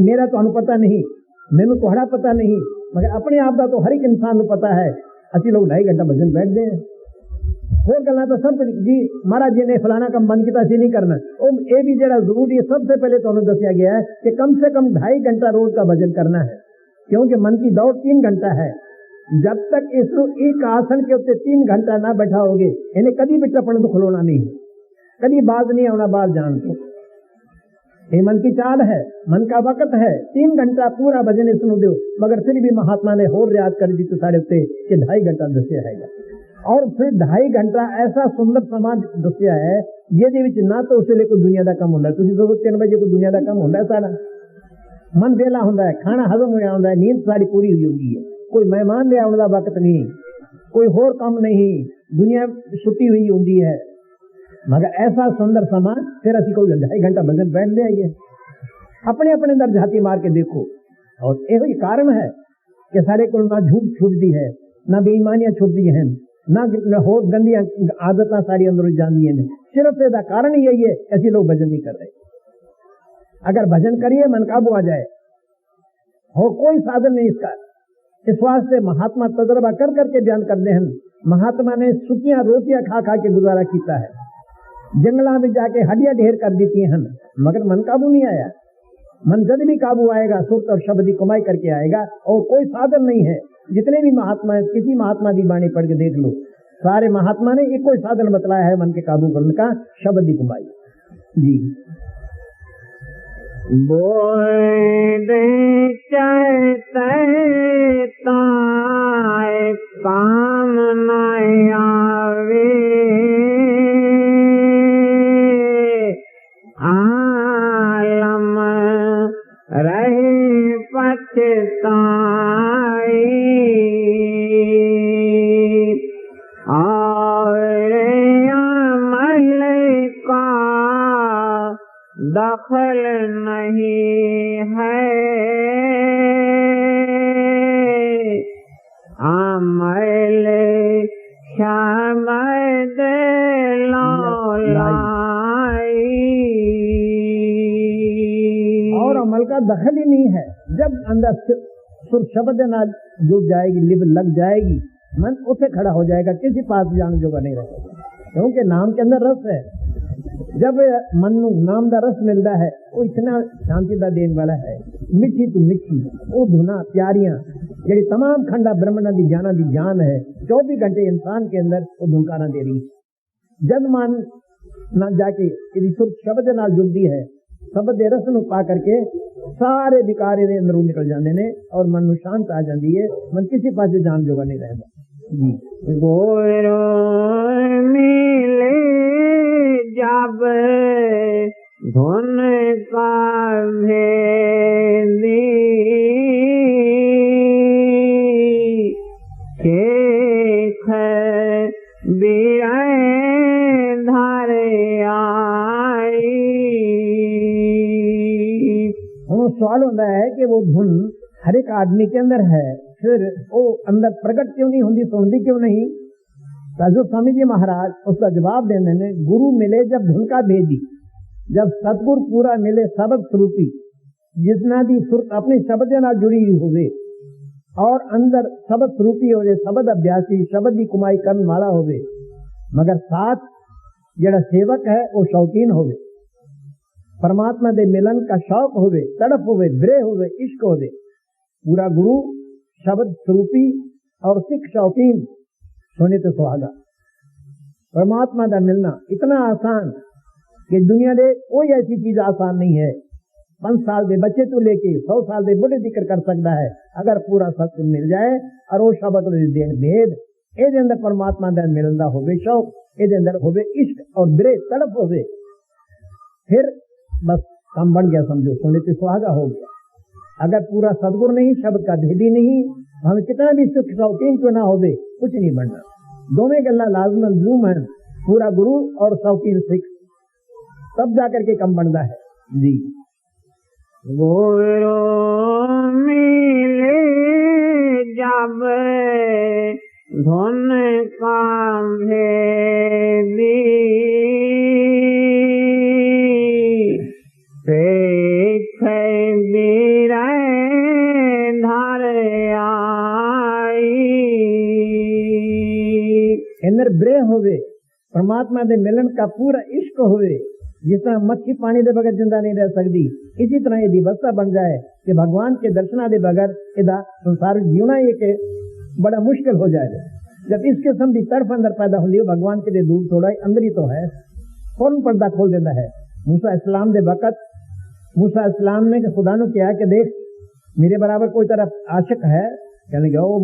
मेरा तो पता नहीं, मैनू तोहरा पता नहीं, मगर अपने आप का तो हर एक इंसान को पता है। असि लोग 2.5 घंटा भजन बैठते हैं, होर गल्लां तो सब जी महाराज जी ने फलाना काम बंद किया, असि नहीं करना। ये भी जरा जरूरी है, सबसे पहले तो दसिया गया है कि कम से कम 2.5 घंटा रोज का भजन करना है, क्योंकि मन की दौड़ 3 घंटा है। जब तक इस एक आसन के उत्ते 3 घंटा ना बैठा होगे, इन्हें कभी भी टपन तो खिलौना नहीं, कभी बाज नहीं आना बाहर जान को। ये मन की चाल है, मन का वक्त है, 3 घंटा पूरा भजन इसमें दो। मगर फिर भी महात्मा ने होर रियाज कर दी तो साढ़े उत्ते कि 2.5 घंटा दसिया है। और फिर 2.5 घंटा ऐसा सुंदर समाज दसिया है, ये ना तो उससे कोई दुनिया का कम होता है। तुम सोचो 3 बजे कोई दुनिया का कम होता है? सारा मन वेला होता है, खाना हजम होया होता है, नींद सारी पूरी हुई होगी है, कोई मेहमान ले आने का वक्त नहीं, कोई होर काम नहीं, दुनिया छुट्टी हुई होती है। मगर ऐसा सुंदर समाज, फिर असि कोई 2.5 घंटा भजन बैठ जाइए। अपने अपने अंदर झाती मार के देखो। और यही कारण है कि सारे को ना झूठ छूटती है, ना बेईमानियां छूटती हैं, ना होर गंदी आदत सारी अंदर जाती है। सिर्फ इसका कारण यही है ऐसे लोग भजन नहीं कर रहे। अगर भजन करिए मन काबू आ जाए, हो कोई साधन नहीं इसका। इस वास्ते महात्मा तजर्बा कर करके बयान करते हैं। महात्मा ने सुखियां रोटियां खा खा के गुजारा किया है, जंगलों में जाके हड्डियां ढेर कर दी हैं, मगर मन काबू नहीं आया। मन जब भी काबू आएगा सुख और शब्द की कमाई करके आएगा, और कोई साधन नहीं है। जितने भी महात्मा है, किसी महात्मा की बाणी पढ़ के देख लो, सारे महात्मा ने एक कोई साधन बतलाया है मन के काबू करने का, शब्द की कमाई। जी बोल चाहते ताए काम न आवे, आलम रहे पछताई, और अमल का दखल नहीं है, अमल शब्द लौलाई। और अमल का दखल ही नहीं है। जब अंदर सुर शब्द ना जुड़ जाएगी, लिब लग जाएगी, मन उसे खड़ा हो जाएगा, किसी पास जान जोगा नहीं रहेगा, क्योंकि नाम के अंदर रस है। जब मन नाम का रस मिलता है, वो इतना शांति का देने वाला है। मिठी तू मिठी वो धुना प्यारियां जी तमाम खंडा ब्रह्मणा की जाना की जान है, 24 घंटे इंसान के अंदर वो धुनकारा दे रही। जब मन ना जाके सुर शब्द नाल जुड़ती है, शब्द के रस ਨੂੰ पा करके सारे विकार ਦੇ ਅੰਦਰੋਂ निकल जाते हैं और मन ਨੂੰ शांत आ जाती है। मन किसी पास जान जोगा नहीं रहता। जी गोरो मिले जब धुन का भेदी, के धर आई। सवाल होता है कि वो धुन हर एक आदमी के अंदर है, फिर वो अंदर प्रकट क्यों नहीं होती, सुनती क्यों नहीं? साधु स्वामी जी महाराज उसका जवाब देने ने, गुरु मिले जब धुन का भेदी, जब सतगुरु पूरा मिले शब्द श्रुति, जितना भी सुर अपने शब्द के नाल जुड़ी हुई होवे और अंदर शब्द श्रुति होवे, शब्द अभ्यासी, शब्द की कुमाई करने वाला होवे, मगर साथ जड़ा सेवक है वो शौकीन होवे, परमात्मा दे मिलन का शौक होवे, तड़प होवे, ब्रे होवे, इश्क होवे। पूरा गुरु शब्द श्रुति और सिख शौकीन होने तो सुहागा। परमात्मा का मिलना इतना आसान कि दुनिया में कोई ऐसी चीज आसान नहीं है। 5 साल के बच्चे तो लेके 100 साल के बुढ़े जिक्र कर सकता है, अगर पूरा सत्य मिल जाए और वो शब्द देन भेद ए अंदर परमात्मा का मिलना होवे, शौक ए अंदर होवे, इश्क और ब्रे तड़प होवे, फिर बस काम बन गया, समझो सोने से सुहागा हो गया। अगर पूरा सदगुरु नहीं, शब्द का भेदी नहीं, हम कितना भी सुख शौकीन क्यों ना होवे, कुछ नहीं बनना। दोनों गल्ला लाजमन जूम है, पूरा गुरु और शौकीन सिख, तब जाकर के कम बनता है जी। गुरु मिले जब धुन का भेदी, सिख धर आई। अंदर ब्रे होवे, परमात्मा दे मिलन का पूरा इश्क होवे, जिस तरह मच्छी पानी दे बगैर जिंदा नहीं रह सकती, इसी तरह यदि अवस्था बन जाए कि भगवान के दर्शना दे बगैर इदा संसार जीना एक बड़ा मुश्किल हो जाएगा। जब इस किस्म की तरफ अंदर पैदा होती है, भगवान के लिए दूर थोड़ा अंदर ही तो है, फौरन पर्दा खोल देता है। मूसा इस्लाम दे वक़्त मूसा इस्लाम ने खुदा ने किया कि देख मेरे बराबर कोई तरफ आशिक है, कहने गया वो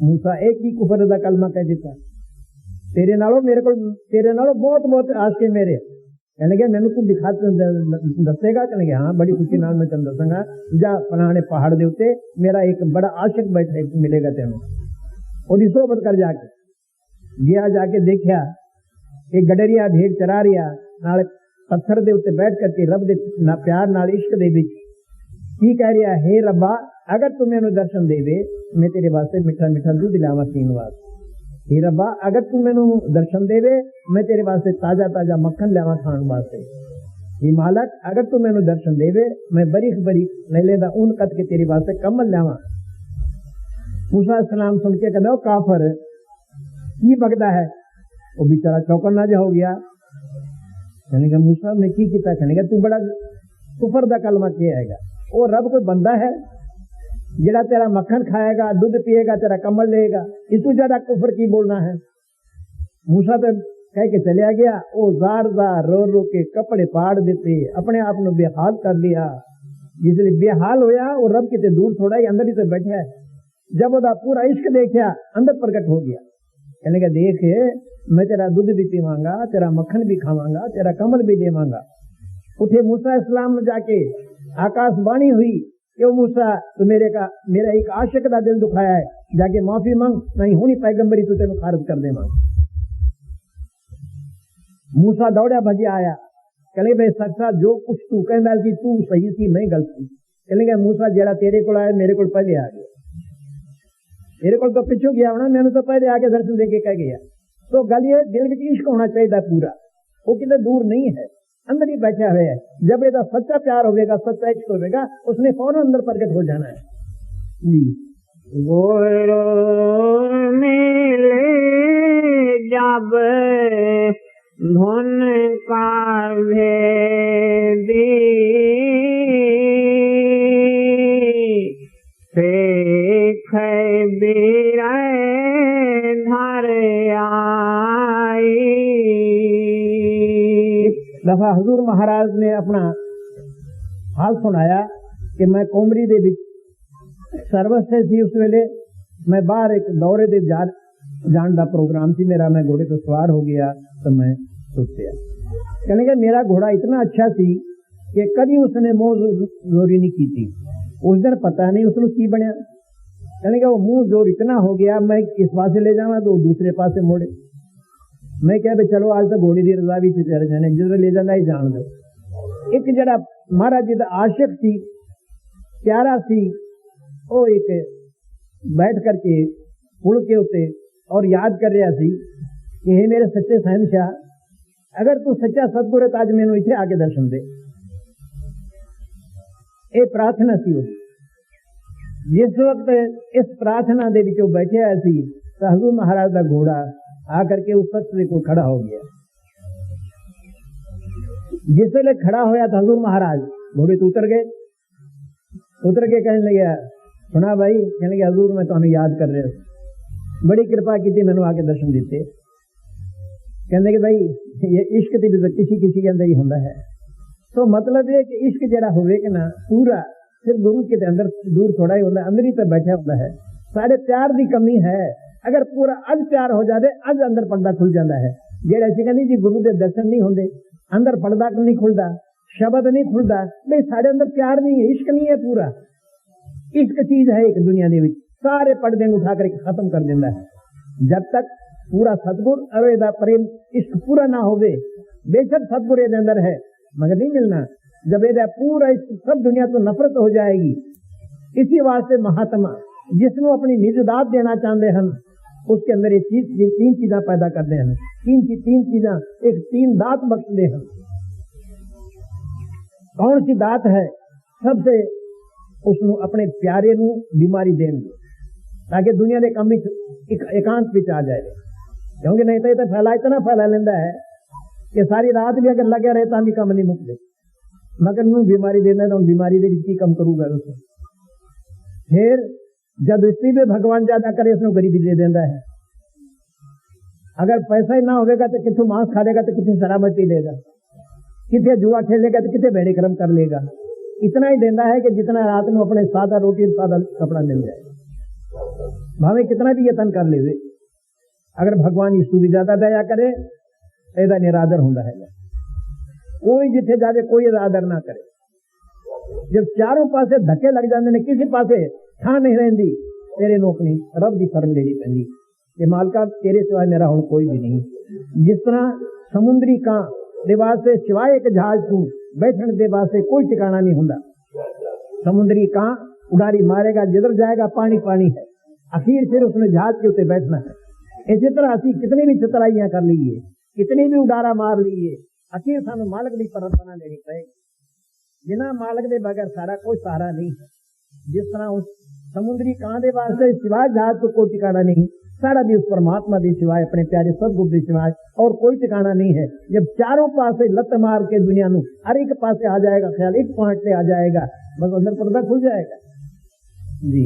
मूसा एक ही कुफर दा कलमा कह देता, तेरे नालों मेरे को तेरे नालों बहुत बहुत आशिक मेरे, कहने गया मैंने तू दिखा दसेगा, कहने गया हाँ बड़ी खुशी नाल मैं तेन दसांगा, जा फलाने पहाड़ दे उत्ते मेरा एक बड़ा आशिक बैठे मिलेगा तेनों, ओदी सोबत कर जाके गया, जाके देखा एक गडरिया भेड़ चरा रिया नाले पत्थर दे उत्ते बैठ करके रब दे ना प्यार नाल इश्क दे विच की कह रिया, हे रब्बा अगर तू मैनू दर्शन देवे मैं तेरे वास्ते मिठा मिठा दूध लावा पीन वास्ते, हे रब्बा अगर तू मैनू दर्शन देवे मैं तेरे वास्ते ताजा ताजा मक्खन लावा खान वास्ते, हे मालक अगर तू मैनू दर्शन देवे मैं बरीक बरीक नैले दा ऊन कट के तेरे वास्ते कमल लावा। मूसा सलाम सुन के कहना काफर की बगदा है, वो बेचारा चौकन्ना जा हो गया, कहने का मूसा मैं की किया, कहने का तू बड़ा कुफर दा कलमा किया है, वो रब कोई बंदा है जिहड़ा तेरा मक्खन खाएगा, दूध पिएगा, तेरा कमल लेगा, इसू ज्यादा कुफर की बोलना है। मूसा तो कह के चलिया गया, वो जार जार रो रो के कपड़े फाड़ देते, अपने आप को बेहाल कर लिया, जिसलिए बेहाल होया वो रब कितने दूर थोड़ा ही अंदर ही तो बैठा है। जब वो पूरा इश्क देखा अंदर प्रकट हो गया, कहने का देख मैं तेरा दूध भी पीवांगा, तेरा मक्खन भी खावांगा, तेरा कमल भी देवांगा। उठे मूसा इस्लाम में जाके आकाशवाणी हुई कि मूसा तो मेरा एक आशिक का दिल दुखाया है, जाके माफी मांग, नहीं होनी पैगंबरी तो तेन खारिज कर देवा। मूसा दौड़ा भजे आया, कहले भाई सच्चा जो कुछ तू कहना कि तू सही सी मैं गलत थी, कहने मूसा जरा तेरे को आया मेरे को पहले आ गया, मेरे को तो पिछू गया होना, मैंने तो पहले आके दर्शन देके कह गया। तो गल ये दिल में इश्क होना चाहिए पूरा, वो कितने दूर नहीं है, अंदर ही बैठा हुआ है। जब ये सच्चा प्यार होगा, सच्चा इश्क होगा, उसने फौरन अंदर प्रकट हो जाना है जी। गुरु मिले जब धुन का भेदी, सिख धर आई। दफा हजूर महाराज ने अपना हाल सुनाया कि मैं कोमरी दे विच सर्वस से सी, उस वेले मैं बाहर एक दौरे दे जान का प्रोग्राम थी मेरा, मैं घोड़े तो सवार हो गया तो मैं सुत्या। कहने का मेरा घोड़ा इतना अच्छा थी कि कभी उसने मुंह जोरी नहीं की थी, उस दिन पता नहीं उसने की बनया। कहने का वो मुंह जोर इतना हो गया, मैं इस पासे ले जावा तो दूसरे पासे मोड़े, मैं क्या भी चलो आज तो घोड़ी की रजा भी चढ़ जाने जिधर ले जाना ही जान दो। एक जरा महाराज जी का आशिक सी प्यारा सी वो एक बैठ करके पुल के उत्ते और याद कर रहा सी कि हे मेरे सच्चे शहनशाह, अगर तू सच्चा सतगुर है तो आज मैनू इत्थे आके दर्शन दे। ये प्रार्थना सी उसकी। जिस वक्त इस प्रार्थना दे विचों बैठे आए सी तो हजूर महाराज का घोड़ा आकर के उस सत्य को खड़ा हो गया। जिस वेले खड़ा होया तो हजूर महाराज घोड़े तो उतर गए। उतर के कहने लगे, सुना भाई, कहने लगे हजूर मैं तुम्हें याद कर रहा, बड़ी कृपा की मैंने आके दर्शन दिते। कहने लगे भाई ये इश्क की तो किसी किसी के अंदर ही होता है। तो मतलब ये कि इश्क जरा होवे कि ना पूरा सिर्फ गुरु के अंदर दूर थोड़ा ही होता है, अंदर ही तो बैठा होता है। साढ़े प्यार की कमी है। अगर पूरा अज प्यार हो जाए अज अंदर पर्दा खुल जाता है। जेड़ा ऐसी कहनी जी गुरु के दर्शन नहीं होंगे, अंदर पर्दा नहीं खुलता, शब्द नहीं खुलता, भाई साढ़े अंदर प्यार नहीं है, इश्क नहीं है। पूरा इश्क चीज है एक दुनिया के विच, सारे पर्दे उठा कर खत्म कर देता है। जब तक पूरा सतगुर और प्रेम इश्क पूरा ना होवे, बेशक सतगुर ये अंदर है मगर नहीं मिलना। जब ये पूरा इश्क सब दुनिया तो नफरत हो जाएगी। इसी वास्ते महात्मा जिसमें अपनी निज दात देना चाहते हैं उसके अंदर ये तीन चीजा पैदा करते हैं। तीन चीजा एक तीन दात बख्शते हैं। कौन सी दात है? सबसे उसनु अपने प्यारे नू बीमारी देंगे ताकि दुनिया के कम एकांत विच आ जाए। क्योंकि नहीं तो ये फैला इतना फैला लेंदा है कि सारी रात भी अगर लगे रहे तो भी कम नहीं मुकते। मगर नू बीमारी देना तो बीमारी दे की कम करूंगा उसको। फिर जब इसी में भगवान ज्यादा करे उसमें गरीबी दे देता है। अगर पैसा ही ना होगा तो कितों मांस खा लेगा, तो कितने शराब पी लेगा, कितने जुआ खेलेगा, तो कितने भेड़े क्रम कर लेगा। इतना ही देता है कि जितना रात में अपने सादा रोटी सादा कपड़ा मिल जाए, भावे कितना भी यतन कर ले। अगर भगवान इसको भी ज्यादा दया करे ऐसा निरादर होता है। कोई जिथे जावे कोई आदर ना करे। जब चारों पासे धक्के लग जाते ने, किसी पासे थां नहीं रही, तेरे नो अपनी रब की शरण लेनी पैंदी कि मालका तेरे सिवाय मेरा हुण कोई भी नहीं। जिस तरह समुद्री का दिवास से सिवाय एक जहाज तू बैठने के वास्ते कोई ठिकाना नहीं होता। समुद्री का उड़ारी मारेगा, जिधर जाएगा पानी पानी है, आखिर फिर उसने जहाज के ऊपर बैठना है। इसी तरह असी कितनी भी चतराइयां कर लीजिए, कितनी भी उड़ारा मार लीजिए, आखिर सानू मालक की परंपरा लेनी पड़ेगी। बिना मालक के बगैर सारा कोई सहारा नहीं है। जिस तरह उस समुद्री कां दे वास्ते सिवाय जहाज को कोई ठिकाना नहीं, सारा भी उस परमात्मा के सिवाय अपने प्यारे सदगुरु के सिवाय और कोई ठिकाना नहीं है। जब चारों पासे लत मार के दुनिया नू हर एक पासे आ जाएगा ख्याल, एक पॉइंट पे आ जाएगा, बस अंदर पर्दा खुल जाएगा जी।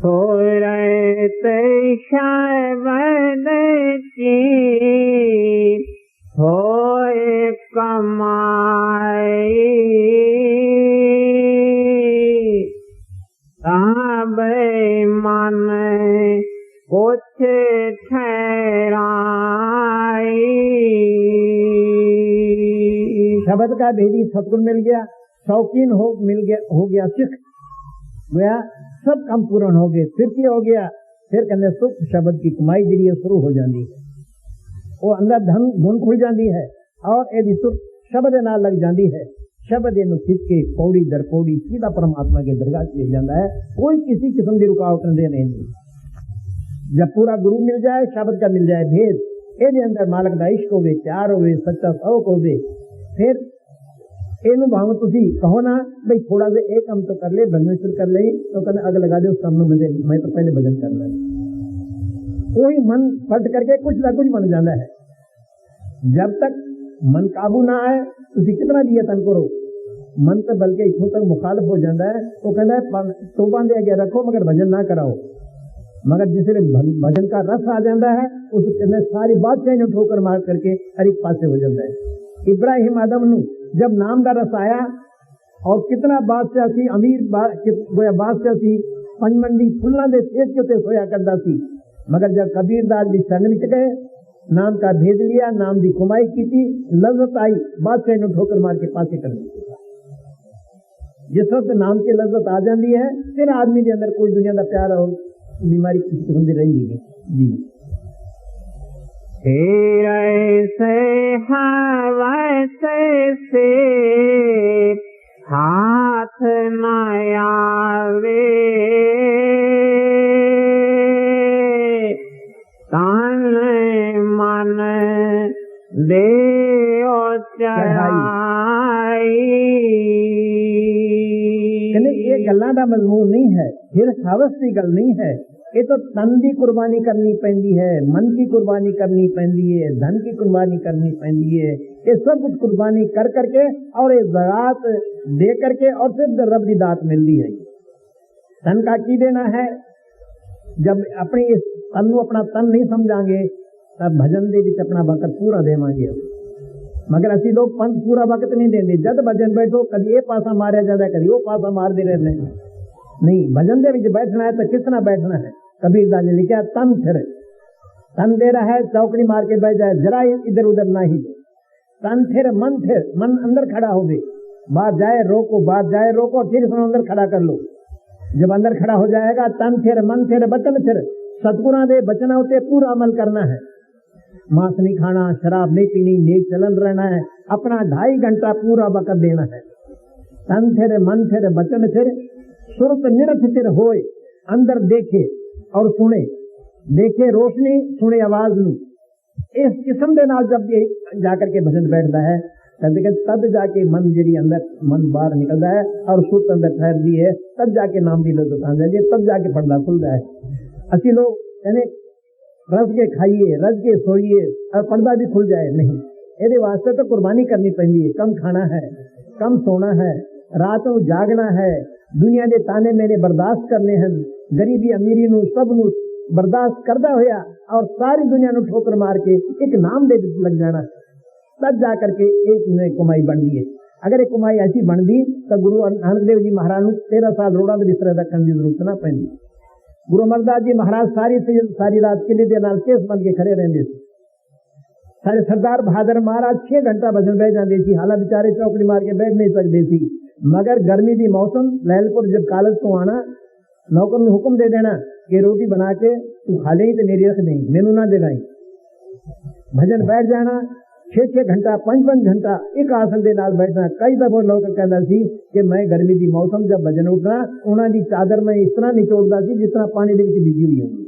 हो रहे ते शायद की होए कमाई ताबे मन कुछ ठहराई। शब्द का भेदी सतगुण मिल गया, शौकीन हो गया सिख गया, सब काम पूर्ण हो गए। फिर क्या हो गया? फिर कहते सुख शब्द की कमाई जी शुरू हो जाती है। वो अंदर धन खुल जाती है और यदि सुख शब्द नाल लग जाती है, शब्द इन खिंच के पौड़ी दर पौड़ी सीधा परमात्मा के दरगाह ले जाता है। कोई किसी किस्म की रुकावट नहीं। जब पूरा गुरु मिल जाए, शब्द का मिल जाए भेद, ये अंदर मालक का इश्क होवे, प्यार होवे, सच्चा शौक होवे, फिर इन भाव तुसी कहो ना भाई थोड़ा सा एक काम तो कर ले, भजन शुरू कर ले, तो कहना अग लगा दो सामने मुझे, मैं तो पहले भजन करना है। कोई मन पट करके कुछ ना कुछ बन जाता है। जब तक मन काबू ना आए तुसी कितना भी यतन करो, मन तो बल्कि इथों तक मुखालिफ हो जाता है। तो कहना है तोबा दे आगे रखो मगर भजन ना कराओ। मगर जिसने भजन का रस आ जाता है उसके अंदर सारी बात चाहिए ठोकर मार करके हर एक पासे हो जाता है। इब्राहिम आदम नु जब नाम का रस आया और कितना बादशाह सी, अमीर बादशाह सी, पंचमंडी फुल्ला दे सेज के उत्ते सोया करता सी, मगर जब कबीरदास जी शरण विच गए, नाम का भेद लिया, नाम की कमाई की थी, लज्जत आई, बादशाह ने ठोकर मार के पासे कर दिया। जिस वक्त नाम की लज्जत आ जाती है फिर आदमी के अंदर कोई दुनिया का प्यार और बीमारी किसी किस्म की रही नहीं जी। फिर ऐसे है वैसे से हाथ न आवे, तन मन दे चढ़ाई। ये गल्लां दा मजमून नहीं है, फिर हवस की गल नहीं है। ये तो तन की कुर्बानी करनी पैंदी है, मन की कुर्बानी करनी पैंदी है, धन की कुर्बानी करनी पैंदी है। ये सब कुछ कुर्बानी कर करके और ये ज़रात दे करके और फिर रब की दात मिलती है। तन का की देना है, जब अपनी इस तन को अपना तन नहीं समझांगे तब भजन दे विच अपना वक्त पूरा देवांगे। मगर असी लोग पंथ पूरा वक्त नहीं देंगे। जब भजन बैठो कभी ये पासा मारे जाता है, कभी वो पासा मार दे रहे नहीं। भजन दे विच बैठना है तो किस तरह बैठना है। कबीर दास ने लिखा तन फिर, तन दे रहा है चौकड़ी मार के बैठ जाए, जरा इधर उधर ना ही दे। तन फिर, मन अंदर खड़ा हो गए, बाहर जाए रोको, बाहर जाए रोको, फिर इसमें अंदर खड़ा कर लो। जब अंदर खड़ा हो जाएगा तन फिर, मन फिर, बचन फिर, सतगुणा दे बचना होते पूरा अमल करना है। मांस नहीं खाना, शराब नहीं पीनी, नेक चलन रहना है, अपना 2.5 घंटा पूरा वक्त देना है। तन फिर, मन फिर, बचन फिर, सुरत निरथ फिर होए, अंदर देखे और सुने, देखे रोशनी, सुने आवाज नू। इस किस्म के नाल जब ये जाकर के भजन बैठता है तब जाके मन जी अंदर मन बाहर निकलता है और सुरत अंदर ठहरती है, तब जाके नाम की लज्जत आ जाती है, तब जाके पर्दा खुलता है। असी लोग यानी रज के खाइए, रज के सोइए और पर्दा भी खुल जाए, नहीं। ये वास्ते तो कुर्बानी करनी पैंदी है। कम खाना है, कम सोना है, रात को जागना है, दुनिया के ताने मेरे बर्दाश्त करने हैं, गरीबी अमीरी नू सब नू बर्दाश्त करता होया और सारी दुनिया नू ठोकर मार के एक नाम दे लग जाना, तब जाकर के एक कमाई बनती है। अगर एक कमाई ऐसी बनती तो गुरु नानक देव जी महाराज नू 13 साल रोड़ा के बिस्तर रखने की जरूरत ना पैंदी। गुरु अमरदास जी महाराज सारी रात किले दे नाल केस बन के खड़े रहंदे सी। सारे सरदार बहादुर महाराज 6 घंटा भजन बह जाते सी, हालां बेचारे चौकड़ी मार के बैठ नहीं सकते सी। मगर गर्मी की मौसम, लैलपुर जब कॉलेज तो आना, नौकर ने हुक्म दे देना कि रोटी बना के तू खा ले तो मेरी रख दें, मेनू ना जगाई। भजन बैठ जाना, 6-6 घंटा 5-5 घंटा एक आसन के नाल बैठना। कई दफा नौकर कहता सी कि मैं गर्मी की मौसम जब भजन उठना उन्होंने चादर में इस तरह निचोड़ता सी जिस तरह पानी के भीगी हुई होगी।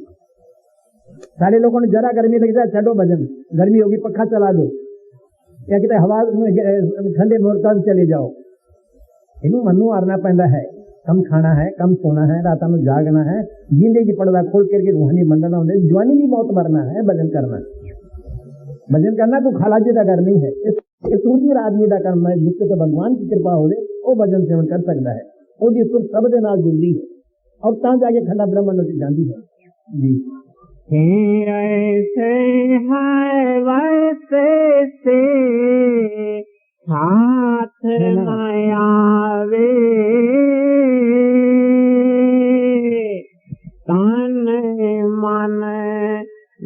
सारे लोगों ने जरा गर्मी लग जाए, छो भजन, गर्मी होगी पखा चला दो या कि हवा ठंडे मोरका चले जाओ। इनू मनु हारना पैंदा है। कम खाना है, कम सोना है, रात में जागना है, जिंदगी की पर्दा खोल करके रूहानी बनना होंगे, जवानी की मौत मरना है, भजन करना। भजन करना कोई खालाजी का कर नहीं है, सूरजीर आदमी का कर्म है। जिससे तो भगवान की कृपा हो वो भजन सेवन कर सकता है। वो सुर सब दे नाल जुड़ती है और ता जाके खंडा ब्रह्मन नदी जाती है। जी ऐसे है वैसे से हाथ न आवे, तन मन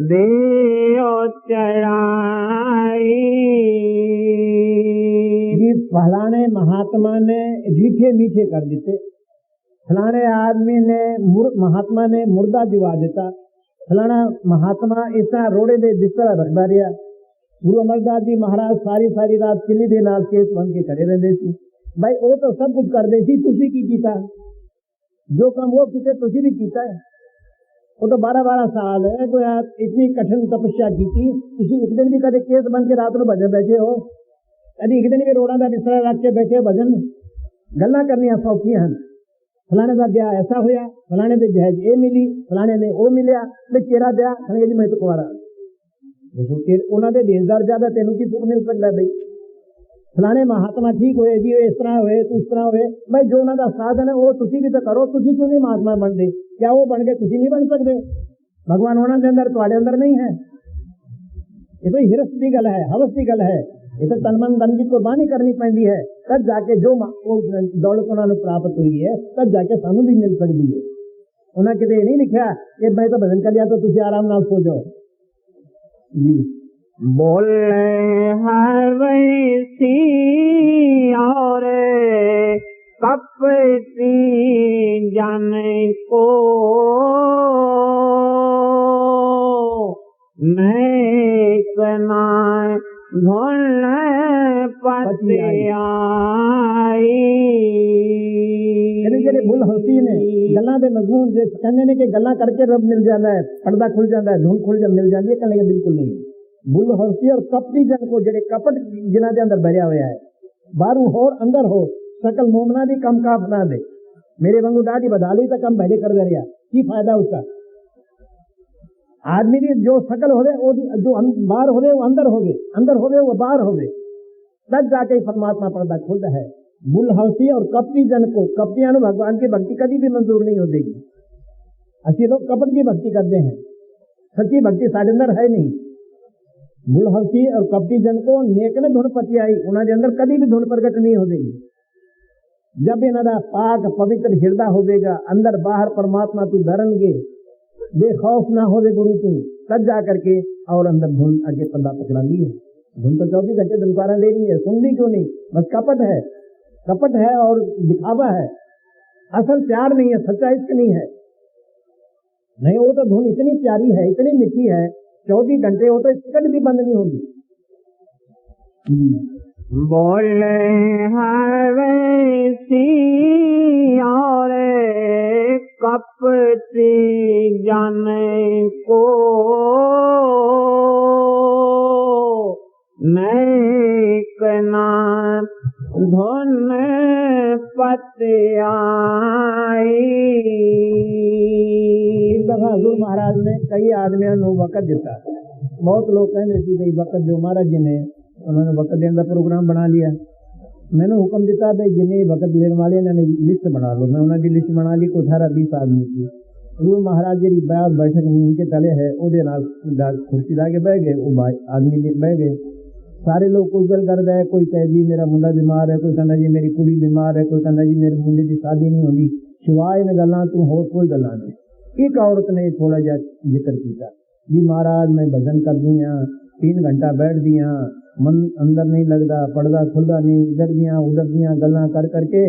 दे चढ़ाई। फलाने महात्मा ने मीठे मीठे कर दिते, फलाने आदमी ने महात्मा ने मुर्दा दिवा दिता, फलाना महात्मा इस तरह रोड़े दे बिस्तर रखता रहा। गुरु अमरदास जी महाराज सारी रात किले दे नाल केस बन के खड़े रहते सी। भाई वो तो सब कुछ करते सी, तुसी की कीता? जो काम वो किते तुसी भी कीता है। वो तो 12-12 साल है, कोई इतनी कठिन तपस्या की थी। तुसी एक दिन भी कदे केस बन के रात में भजन बैठे हो? कभी एक दिन भी रोड़ा का बिस्तर रख के बैठे भजन? गल्ला करनी सौखी हैं। फलाने का ब्याह ऐसा होया, फलाने के जहेज ये मिली, फलाने ने वो मिलिया, तेरा ब्याह जी मैं तो कुआरा। उन्होंने देशदार ज्यादा तेन की सुख मिल सकता भाई। फलाने महात्मा ठीक हुए जी, इस तरह हुए तो उस तरह हुए। भाई जो उन्होंने साधन है वो तुसी भी तो करो। तुसी क्यों नहीं महात्मा बनते? क्या वो बन गए तुसी नहीं बन सकते? भगवान उन्होंने अंदर तुम्हारे अंदर नहीं है। ये तो हिरस की गल है, हवस की गल है। ये तो तन मन धन की कुर्बानी करनी पैंदी है, तब जाके जो दौलत उन्होंने प्राप्त हुई है तब जाके सानू भी मिल सकती है। उन्हें कितने नहीं लिखा कि मैं तो भजन कर लिया तो तुझे आराम नाल सो जाओ। जी बोले हर वैसी और कपटी जाने को मैं नाय धुन पतियाई। ਜਿਹੜੇ ਬੁੱਲ ਹਸਤੀ ਨੇ ਗੱਲਾਂ ਦੇ ਮਜ਼ਮੂਨ ਜੇ ਕਹਿੰਦੇ ਨੇ ਕਿ ਗੱਲਾਂ ਕਰਕੇ ਰੱਬ ਮਿਲ ਜਾਂਦਾ ਹੈ, ਪਰਦਾ ਖੁੱਲ ਜਾਂਦਾ ਹੈ, ਧੁਨ ਖੁੱਲ ਮਿਲ ਜਾਂਦੀ ਹੈ, ਕਹਿੰਦੇ ਬਿਲਕੁਲ ਨਹੀਂ। ਬੁੱਲ ਹਸਤੀ ਔਰ ਕਪਟੀ ਜਨ ਕੋ ਜਿਹੜੇ ਕਪਟ ਜਿਨ੍ਹਾਂ ਦੇ ਅੰਦਰ ਭਰਿਆ ਹੋਇਆ ਹੈ, ਬਾਹਰੋਂ ਹੋਰ ਅੰਦਰ ਹੋ, शकल मोमना भी कम काफ ना दे, मेरे वांगू दाढ़ी बधा ली तो कम भले कर दे रहा, की फायदा उसका। आदमी की जो शकल होवे वो जो बाहर होवे वो अंदर होवे, अंदर होवे वो बाहर होवे, तब जाके परमात्मा पर्दा खुलता है। बुल हंसी और कपटी जन को, कपटियां भगवान की भक्ति कभी भी मंजूर नहीं हो देगी। अच्छे लोग कपट की भक्ति करते हैं, सच्ची भक्ति साढ़े अंदर है नहीं। बुल हंसी और कपटी जन को नेक ने धुन पति आई, उन्होंने अंदर कभी भी धुन प्रकट नहीं हो देगी। जब इन्होंने पाक पवित्र हृदय होवेगा, अंदर बाहर परमात्मा तू धरनगे, बेखौफ ना होवे गुरु तू, तब जा करके और अंदर धुन आगे पर्दा पकड़ा ली है। धुन तो 24 घंटे धुनकारा दे रही है, सुन ली क्यों नहीं? बस कपट है, कपट है और दिखावा है, असल प्यार नहीं है, सच्चा इश्क नहीं है। नहीं, वो तो धुन इतनी प्यारी है, इतनी मीठी है, 24 घंटे वो तो टिकट भी बंद नहीं होगी। बोले हवेसी और कपटी जाने को नेक ना धुन पतियाई। हजूर महाराज ने कई आदमियों को वक़्त दिता, बहुत लोग कहने कि भाई वक़्त जो महाराज जी ने उन्होंने वक़्त देने का प्रोग्राम बना लिया। मैंने हुक्म दिता भाई जिन्हें वक़्त लेने वाले ने लिस्ट बना लो, मैं उन्होंने लिस्ट बना ली को 18-20 आदमी की। गुरु महाराज जी बैठक उनके तले है, ओदे नाल कुर्सी लाके बह गए, वो आदमी बह गए, सारे लोग कोई गल कर रहे, कोई कहे जी मेरा मुंडा बीमार है, कोई कहना जी मेरी कुड़ी बीमार है, कोई कहना जी मेरे मुंडे की शादी नहीं होगी, सिवाय ने गल्लां तू होर कोई गल्लां नहीं। एक औरत ने थोड़ा जा जिक्र किया जी महाराज मैं भजन कर दी हाँ, 3 घंटा बैठ दिया, मन अंदर नहीं लगता, पढ़दा खुलदा नहीं, इधर दियाँ उधर दियाँ गल्लां कर करके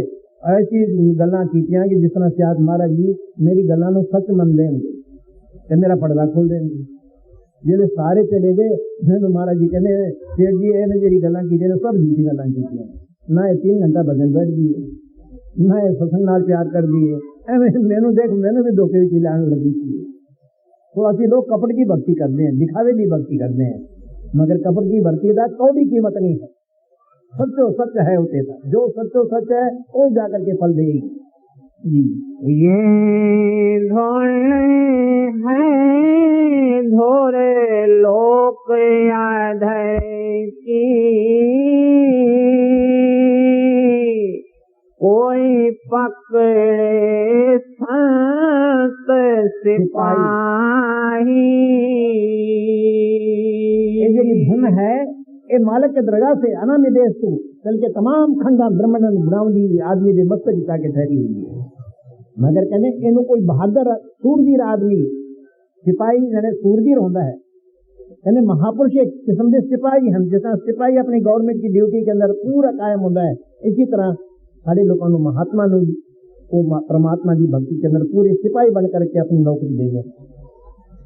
ऐसी गल्लां कीतियां कि जिस तरह सियाद महाराज जी मेरी गल्लां नूं सच मन लेंगे ते मेरा पढ़दा खुल देंगे। जिहड़े सारे चले गए, मैनूं महाराज जी कहने सेठ जी इहने जेहड़ी गल्लां कीतियां ने सब झूठी गल्लां कीतियां, ना 3 घंटा भजन बैठ गई, ना सत्संग नाल प्यार कर दी है, मैनूं देख मैनूं भी धोखे विच लाण लगी थी। तो असीं लोग कपट की भक्ति करते हैं, दिखावे की भक्ति करते हैं, मगर कपट की भक्ति का कोई कीमत नहीं है। सच्चो सच है होते था, जो सच्चो सच है वो जाकर के फल देगी जी। ये धोले हैं धोरे लोक आधर की, कोई पकड़े संत सिपाही। ये जो धुन है ये मालिक के दरगाह से अनामी देश तू चल के तमाम खंडा ब्रह्मंड बनाउंदी आदमी के मस्तक जाके ठहरी हुई है। मगर कहने इन्हों कोई बहादुर सूरवीर आदमी सिपाही जने सूरवीर होता है, कहने महापुरुष एक किस्म के सिपाही हैं, जिस तरह सिपाही अपनी गवर्नमेंट की ड्यूटी के अंदर पूरा कायम होता है, इसी तरह सारे लोगों को महात्मा को परमात्मा की भक्ति के अंदर पूरे सिपाही बन करके अपनी नौकरी देंगे।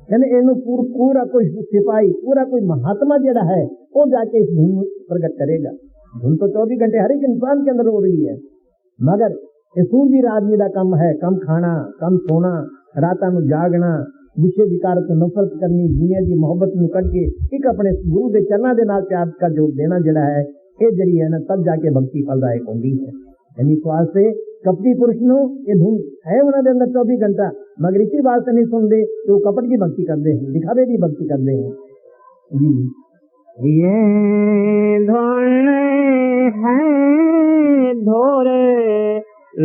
यानी इन्हों पूरा कोई सिपाही पूरा कोई महात्मा जड़ा है वो जाके इस धुन प्रकट करेगा। धुन तो 24 घंटे हर एक इंसान के अंदर हो रही है, मगर ये सूरवीर आदमी का काम है कम खाना कम सोना, रात में जागना, विषय विकार से नफरत करनी, दुनिया की मोहब्बत में कट के एक अपने गुरु के चरणों के नाल प्यार का जो देना जड़ा है ये जरिए है ना, तब जाके भक्ति फलदायक होती है। यानी स्वास्थ्य से कपटी पुरुष नो ये धुन है उन्होंने अंदर 24 घंटा, मगर इसी बात से नहीं सुनते तो कपट की भक्ति करते हैं, दिखावे की भक्ति करते हैं जी। ये धुन है धोरे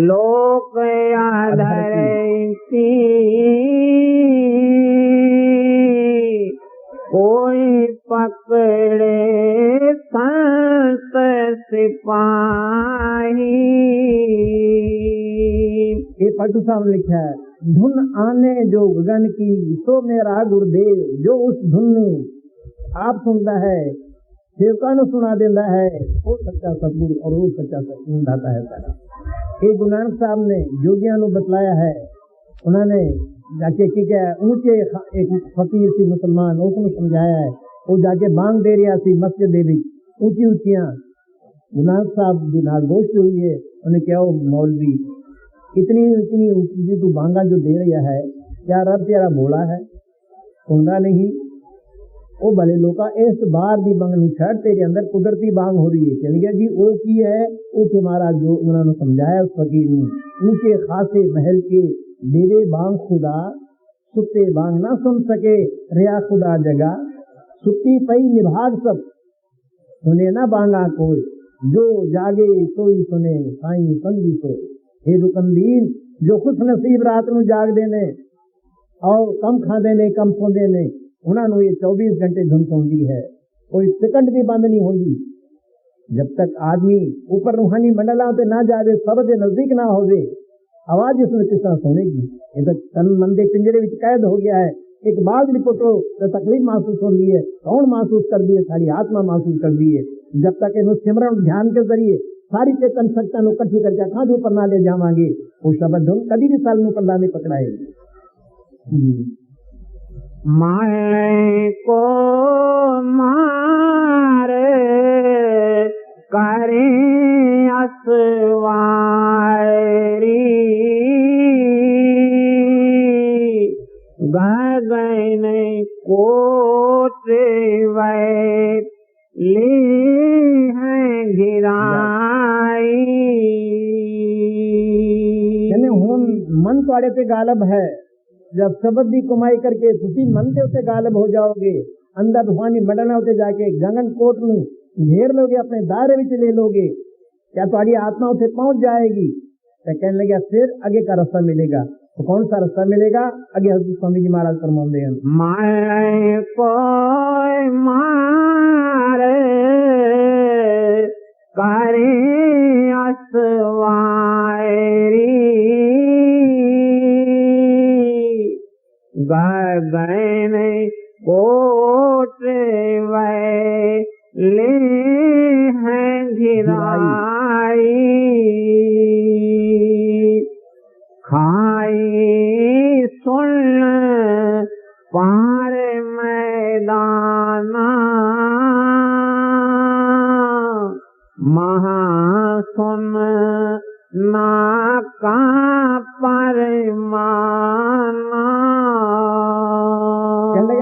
लोक आधर की, कोई पकड़े संत सिपाही। ये पटू साहब लिखा है, धुन आने जो गगन की सो मेरा गुरुदेव, जो उस धुन आप सुनता है सेवका नु सुना देता है वो सच्चा सतगुरु और वो सच्चा दाता है सारा। ये गुरु नानक साहब ने योगियां नु बतलाया है, उन्होंने जाके की क्या ऊंचे एक फकीर सी मुसलमान उसने समझाया है ਉਹ ਜਾ ਕੇ ਬਾਂਗ ਦੇ ਰਿਹਾ ਸੀ ਮਸਜਿਦ ਦੇ ਵਿੱਚ ਉੱਚੀ ਉੱਚੀਆਂ ਗੁਨਾਹ ਸਾਹਿਬ ਦੀ ਨਾਲ ਗੋਸ਼ਟ हुई है। उन्हें क्या वो मौलवी इतनी इतनी ऊंची तू बांगा जो दे रहा है, क्या रब तेरा बोला है? सुनना नहीं। वो भले लोग इस बार दी बांग छड़ तेरे अंदर कुदरती बांग हो रही है। चल गया जी वो की है उसे महाराज जो उन्होंने समझाया उस फकीर ने, ऊंचे खासे महल के देवे बांग खुदा सुते बांग ना सुन सके, रिया खुदा जगह सुती पई निभाग सब, सुने ना बांगा कोई, जो जागे सोई सुने साई संगी सोए। हे रुकनदीन जो खुश नसीब रात ਨੂੰ ਜਾਗਦੇ ਨੇ और कम खाते ने कम सोते ने, उन्होंने ये 24 घंटे धुन सौंदी है, कोई सेकंड भी बंद नहीं होगी। जब तक आदमी ऊपर रूहानी मंडलों से ना जावे, सब के नजदीक ना होवे, आवाज इसमें किस तरह सुनेगी? ये तो तन मन के पिंजरे में कैद हो गया है। एक बात रिपोर्टो तो तकलीफ महसूस हो रही है, कौन महसूस कर दी है? सारी आत्मा महसूस कर दी है। जब तक इन सिमरण ध्यान के जरिए सारी चेतन शक्ति इकट्ठी करके अखां ऊपर ना ले जावांगे, वो शब्द धुन कभी भी साल पर्दा नहीं पकड़ाएगी। मारे को मारे करे असवारी गगन कोटे वै ले हैं घिराई। यानी हुन मन ਤੁਹਾਡੇ ਤੇ गालब है। जब शब्द की कमाई करके तुसी मन के उत्ते गालब हो जाओगे, अंदर रूहानी मंडलों से जाके गगन कोट में घेर लोगे, अपने दायरे में ले लोगे, क्या तुम्हारी आत्मा उसे पहुंच जाएगी? तो कहने लगे फिर आगे का रास्ता मिलेगा। तो कौन सा रास्ता मिलेगा? आगे हजरत स्वामी जी महाराज फरमाते हैं, मारे कोई मारे करे असवारी गगन कोटे वै ले हैं घिराई खाई सुन पार मैदाना महासुन ना का परमाना।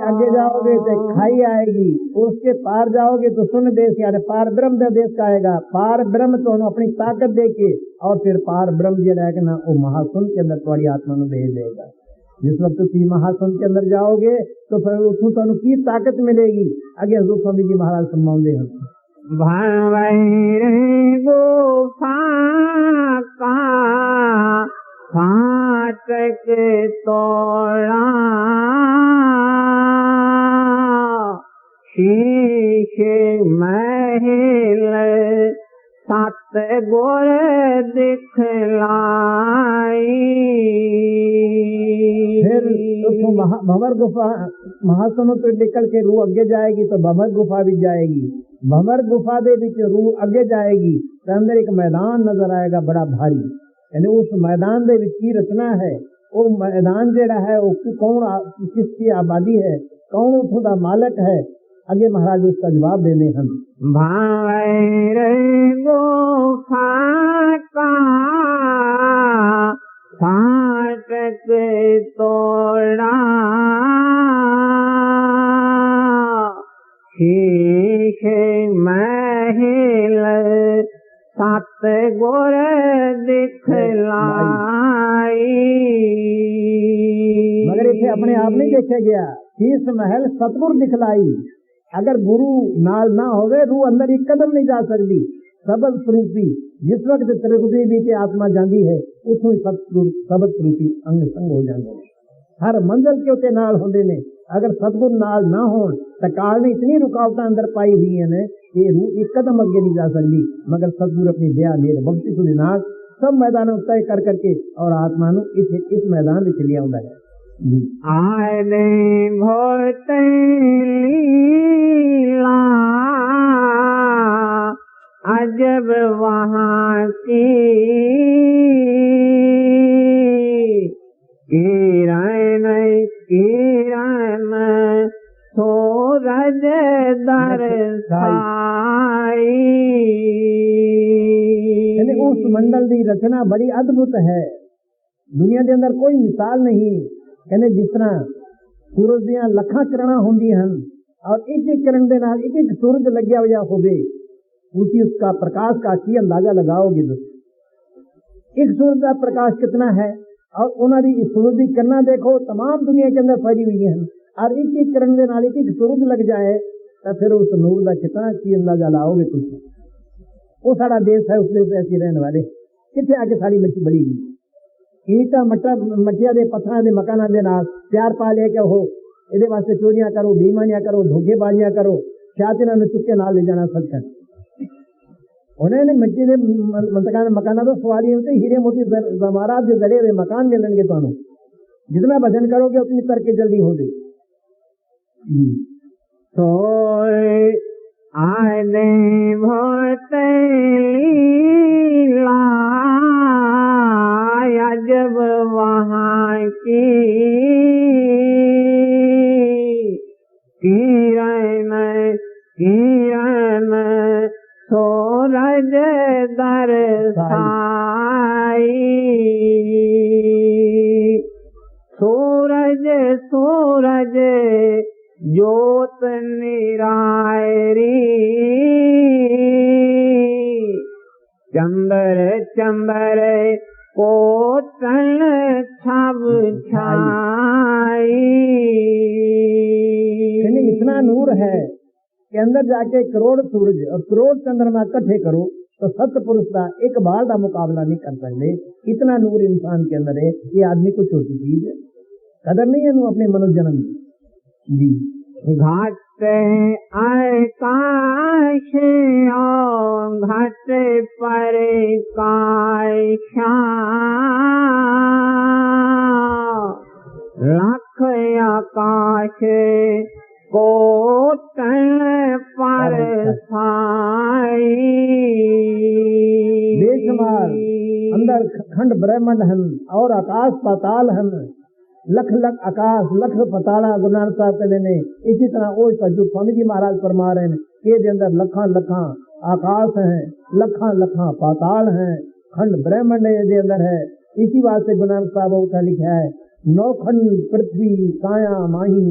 आगे जाओगे तो खाई आएगी, उसके पार जाओगे तो सुन देश यानी पार ब्रह्म देश का आएगा। पार ब्रह्म तो अपनी ताकत देके और फिर पार ब्रह्म जो रहेगा ना वो महासुन के अंदर तुम्हारी आत्मा में भेज देगा। जिस वक्त तुम महासुन के अंदर जाओगे तो फिर उसमें तुम की ताकत मिलेगी। आगे हजूर स्वामी जी महाराज फरमाते हैं, भंवैरे गुफा का फाटक तोड़ा शीश महल सात गोर दिखलाई। फिर तो भंवर गुफा महासमुद्र निकल के रूह अगे जाएगी तो भंवर गुफा भी जाएगी। भंवर गुफा दे विच रूह अगे जाएगी तो अंदर एक मैदान नजर आएगा बड़ा भारी। यानी उस मैदान दे विच की रचना है, वो मैदान जेड़ा है वो कौन किसकी आबादी है, कौन उसका मालिक है? आगे महाराज उसका जवाब देने हम भंवैरे गुफा का फाटक तोड़ा शीश महल सात गोर दिखलाई। मगर इसे अपने आप नहीं देखा गया, शीश महल सतगुर दिखलाई। अगर गुरु नाल ना होवे रूह अंदर एक कदम नहीं जा सकती। सबद स्वरूपी जिस वक्त त्रिगुणी बीच आत्मा जाती है उसमें सबद स्वरूपी अंग संग हो जाते हैं। हर मंजिल के उत्ते नाल होंदे ने। अगर सतगुर नाल ना हो तो काल ने इतनी रुकावट अंदर पाई हुई है कि रूह एक कदम अगे नहीं जा सकती। मगर सतगुर अपनी दया मेरे बख्शी के नाल सब मैदानों तय कर करके और आत्मा इस मैदान में लिया होता है। आए भोत लीला अजब वहाँ की किरण किरण सूरज सूरज दर्शाई। यानी उस मंडल की रचना बड़ी अद्भुत है, दुनिया के अंदर कोई मिसाल नहीं। कहने जिस तरह सूरज दियां लखां किरणा होंदियां हन और एक एक किरण के नाल एक एक सूरज लग्या हुआ होवे, उसी उसका प्रकाश का की अंदाजा लगाओगे दोस्तों। एक सूरज का प्रकाश कितना है और उन्होंने इस सूरज की किरणा देखो तमाम दुनिया के अंदर फैली हुई है और एक एक किरण के नाल एक एक सूरज लग जाए तो फिर उस नूर का कितना की अंदाजा लाओगे तुम। वो सारा देश है, उस देश ऐसे रहने वाले कितने आके सारी मिट्टी बड़ी हुई ईटा मटिया के पत्थर के मकाना के नाल प्यार पा लेके हो ये वास्ते चोरियां करो, बेईमानियां करो, धोखेबाजियां करो, शातिरां ने चुके नाल ले जाना सदका। उन्होंने मिट्टी के मकाना तो सवाल ये होते हीरे मोती जवाहरात जो गड़े हुए मकान मिलेंगे तुहानू, जितना भजन करोगे उतनी तरक्की जल्दी होगी। तो आने बहुत लीला जब वहाँ की किरण किरण सूरज दर्शाई। सूरज सूरज ज्योत निरायरी, चंबर चंबर कोटन छब छाई। इतना नूर है कि अंदर जाके करोड़ सूरज और करोड़ चंद्रमा इकट्ठे करो तो सतपुरुष का एक बार का मुकाबला नहीं कर सकते। इतना नूर इंसान के अंदर है, ये आदमी को छोटी चीज है, कदर नहीं है अपने मनुष्य जन्म जी। घाट आकाश घाट पर काशा लख आकाश कोटन पर साई। बेशुमार अंदर खंड ब्रह्मांड हन और आकाश पाताल हन, लख लख आकाश लख पताला गुरु नानक साहब कहते ने। इसी तरह वो जो स्वामी जी महाराज फरमा रहे हैं के अंदर लखा लखा आकाश हैं, लखा लखा पाताल हैं, खंड ब्रह्मांड ये अंदर है। इसी वास्ते गुरु नानक साहब उठा लिखा है नौखंड पृथ्वी काया माही,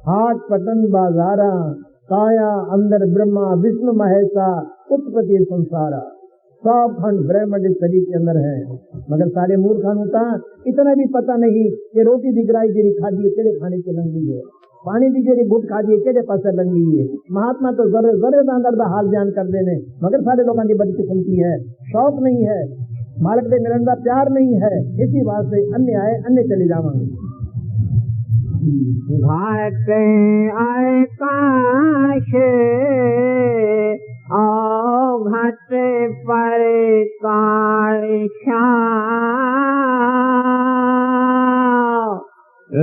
हाथ पटन बाजारा, काया अंदर ब्रह्मा विष्णु महेशा, उत्पत्ति संसारा। सब खंड ब्रह्मांड शरीर के अंदर है, मगर सारे मूर्खान होता इतना भी पता नहीं कि रोटी दी गिराई जी खादी केड़े खाने से लंगी है, पानी दी जी गुट खादी केड़े पास लंगी है। महात्मा तो जरे जरे अंदर का हाल बयान कर देने, मगर सारे लोगों की बदकिस्मती है, शौक नहीं है, मालिक के मिलन का प्यार नहीं है। इसी वास्ते अन्य आए अन्य चले जावांगे। घाट आकाश घाट पर काशा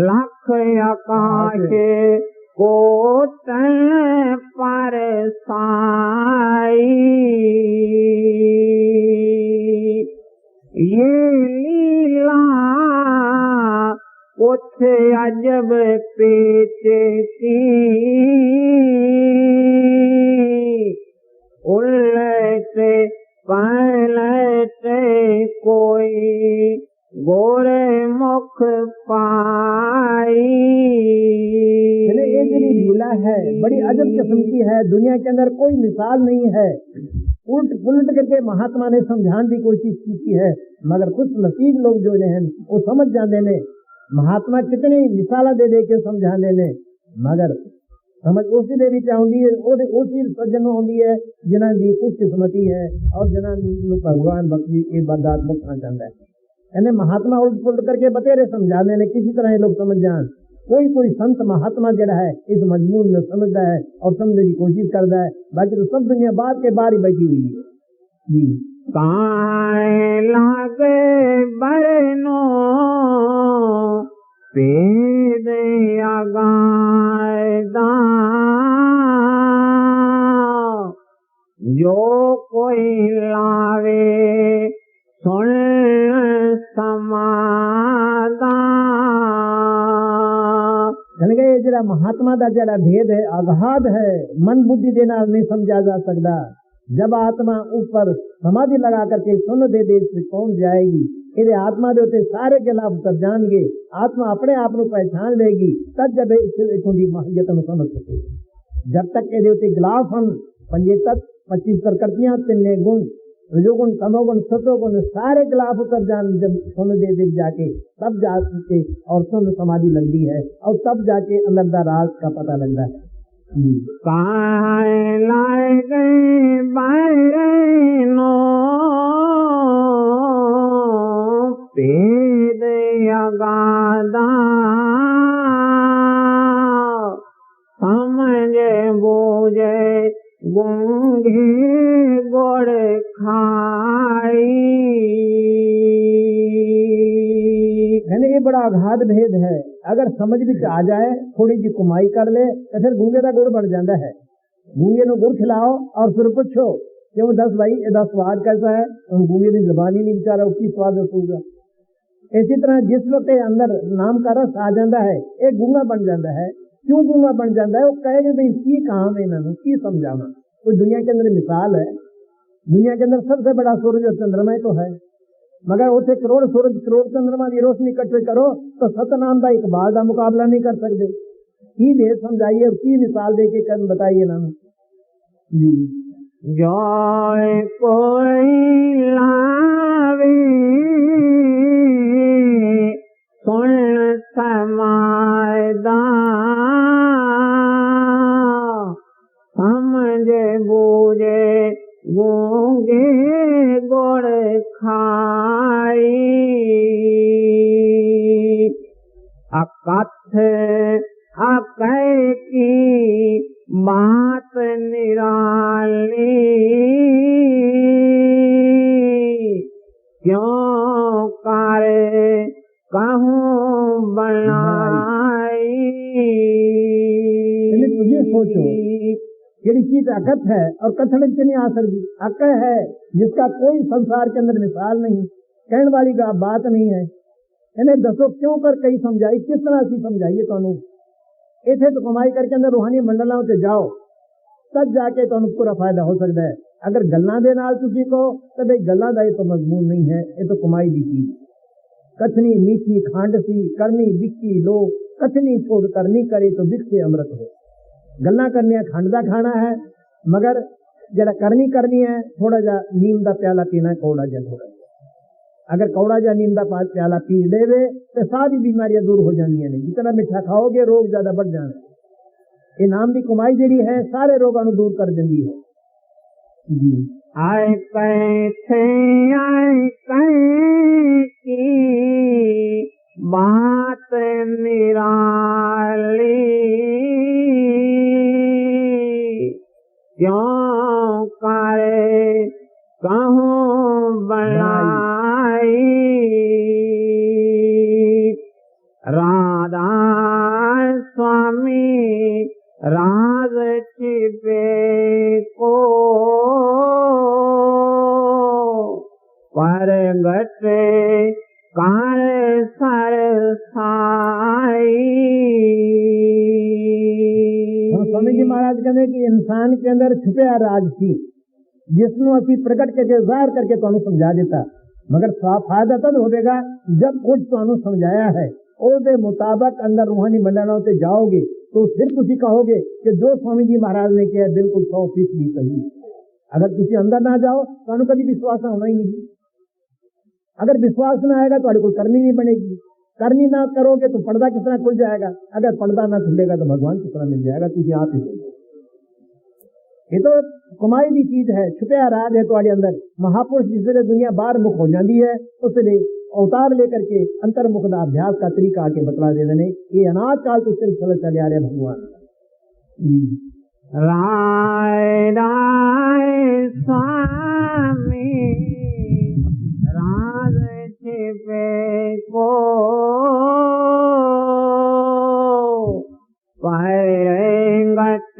लख आकाश कोटन पर साई। ये लीला कुछ अजब पेच की, उलट पलट कोई गोरे मुख पाई। ये लीला है बड़ी अजब किस्म की है, दुनिया के अंदर कोई मिसाल नहीं है। उल्ट पुलट करके महात्मा ने समझाने की कोशिश की है, मगर कुछ नसीब लोग जो हैं वो समझ जाते ने। महात्मा कितनी मिसाल दे दे के समझाने ने, मगर समझ उसी दे विच आउंदी है, उसी सज्जन आउंदी है जिन्हां दी कुछ किस्मती है और जिन्हां नूं भगवान बख्शी इबादत बख्शना चाहता है। यानी महात्मा उल्ट पुलट करके बतेरे समझाने ने, किसी तरह ये लोग समझ जान। कोई कोई संत महात्मा जड़ा है इस मजमून में समझता है और समझने की कोशिश करता है, बाकी तो सब दुनिया बाद के बाहर ही बैठी हुई है जी। लागे बरनो पेद आगादा, जो कोई लावे सुन समादा। कहने ये जरा महात्मा का जरा भेद है, अगाध है, मन बुद्धि देना नहीं समझा जा सकता। जब आत्मा ऊपर समाधि लगा करके सुन दे देश में पहुंच जाएगी, ये आत्मा जो होते सारे के लाभ कर जाएंगे, आत्मा अपने आप को पहचान लेगी, तब जब इतों की माहियत में समझ सके। जब तक ये होते गिलाफ हम पंजे तक 25 प्रकृतियां, 3 गुण, रजोगुण, तमोगुण, सतोगुण, सारे गिलाफ उतर जान जब सुन दे दे जाके, तब जाके और सुन समाधि लगती है, और तब जाके अंदर का राज का पता लगता है। काहे लाए गए बाहरे नो पेद अगाधा, समझे बूझे गूंगे गोड़ खाई। ये बड़ा अगाध भेद है। अगर समझ भी आ जाए, थोड़ी जी कमाई कर ले, तो फिर गूंगे का गुड़ बढ़ जाता है। गूंगे को गुड़ खिलाओ और फिर पूछो क्यों 10 भाई ये स्वाद कैसा है, उन गूंगे की जबान ही नहीं बेचारा उसकी स्वाद होगा। इसी तरह जिस वक्त अंदर नाम का रस आ जाता है, एक गूंगा बन जाता है। क्यों गूंगा बन जाता है? वो कहेगा भाई की काम है, इन्होंने की समझावा। तो दुनिया के अंदर मिसाल है, दुनिया के अंदर सबसे बड़ा सूरज और चंद्रमा तो है, मगर उसे करोड़ सूरज करोड़ चंद्रमा की रोशनी इकट्ठे करो तो सतनाम का इकबाल का मुकाबला नहीं कर सकते। की भेद समझाइए और की मिसाल दे के कर बताइए ना जी। जो कोई लावे सुन समायदा, समझे बूझे गूंगे गोड़ खाई। अकथ अकय की बात निराली, क्यों करे कहूँ बनाई। तुझे सोचो यदि चीज अकथ है और कथन से नहीं आ सकती, अकय है जिसका कोई संसार के अंदर मिसाल नहीं, कहने वाली का बात नहीं है, इन्हें दसो क्यों कर कहीं समझाई, किस तरह से समझाइए। तो इसे तो कमाई करके अंदर रूहानी मंडलों से जाओ, तब जाके तो पूरा फायदा हो सकता है। अगर गल्ला दे नाल किसी को तो भाई गल्ला का तो मजमून नहीं है, ये तो कमाई की चीज। कथनी मीठी खांड सी करनी बिकी लो, कथनी छोड़ करनी करे तो बिक से अमृत हो। गल्ला करनी खंड का खाना है, मगर जरा करनी है थोड़ा जा नीम का प्याला पीना है, कौड़ा जा थोड़ा। अगर कौड़ा जा नीम का प्याला पी लेवे तो सारी बीमारियां दूर हो जानी है। जितना मिठा खाओगे रोग ज्यादा बढ़ जाना। इनाम की कमाई जी है सारे रोगों को दूर कर देती है जी। आए कैसे आए कहीं की बात निराली, क्यों करे कहूँ बनाई। राधा स्वामी राज छिपे को, परगट कार सर साई। स्वामी जी महाराज कहते कि इंसान के अंदर छुपे राज थी, जिसनों असी प्रकट करके जाहिर करके तुहानू समझा देता, मगर फायदा तब होगा जब कुछ तुहानू समझाया है उसके मुताबिक अंदर रूहानी मंडलों से जाओगे तो फिर तुसी कहोगे कि जो स्वामी जी महाराज ने किया बिल्कुल 100% सही। अगर तुसी अंदर ना जाओ तो कभी विश्वास होना ही नहीं। अगर विश्वास ना आएगा तो कोई करनी नहीं बनेगी, करनी ना करोगे तो पर्दा किस तरह खुल जाएगा, अगर पर्दा ना खुलेगा तो भगवान किस तरह मिल जाएगा, तुझे आप ही। ये तो कमाई की चीज है, छुपया राज है तुम्हारे अंदर। महापुरुष जिससे दुनिया बाहर मुख हो जाती है उससे अवतार लेकर के अंतर्मुख का अभ्यास का तरीका आके बतला दे देने। ये अनाज काल तो सिर्फ चले आ रहे भगवान। राय राय स्वामी राज छिपे को, परगट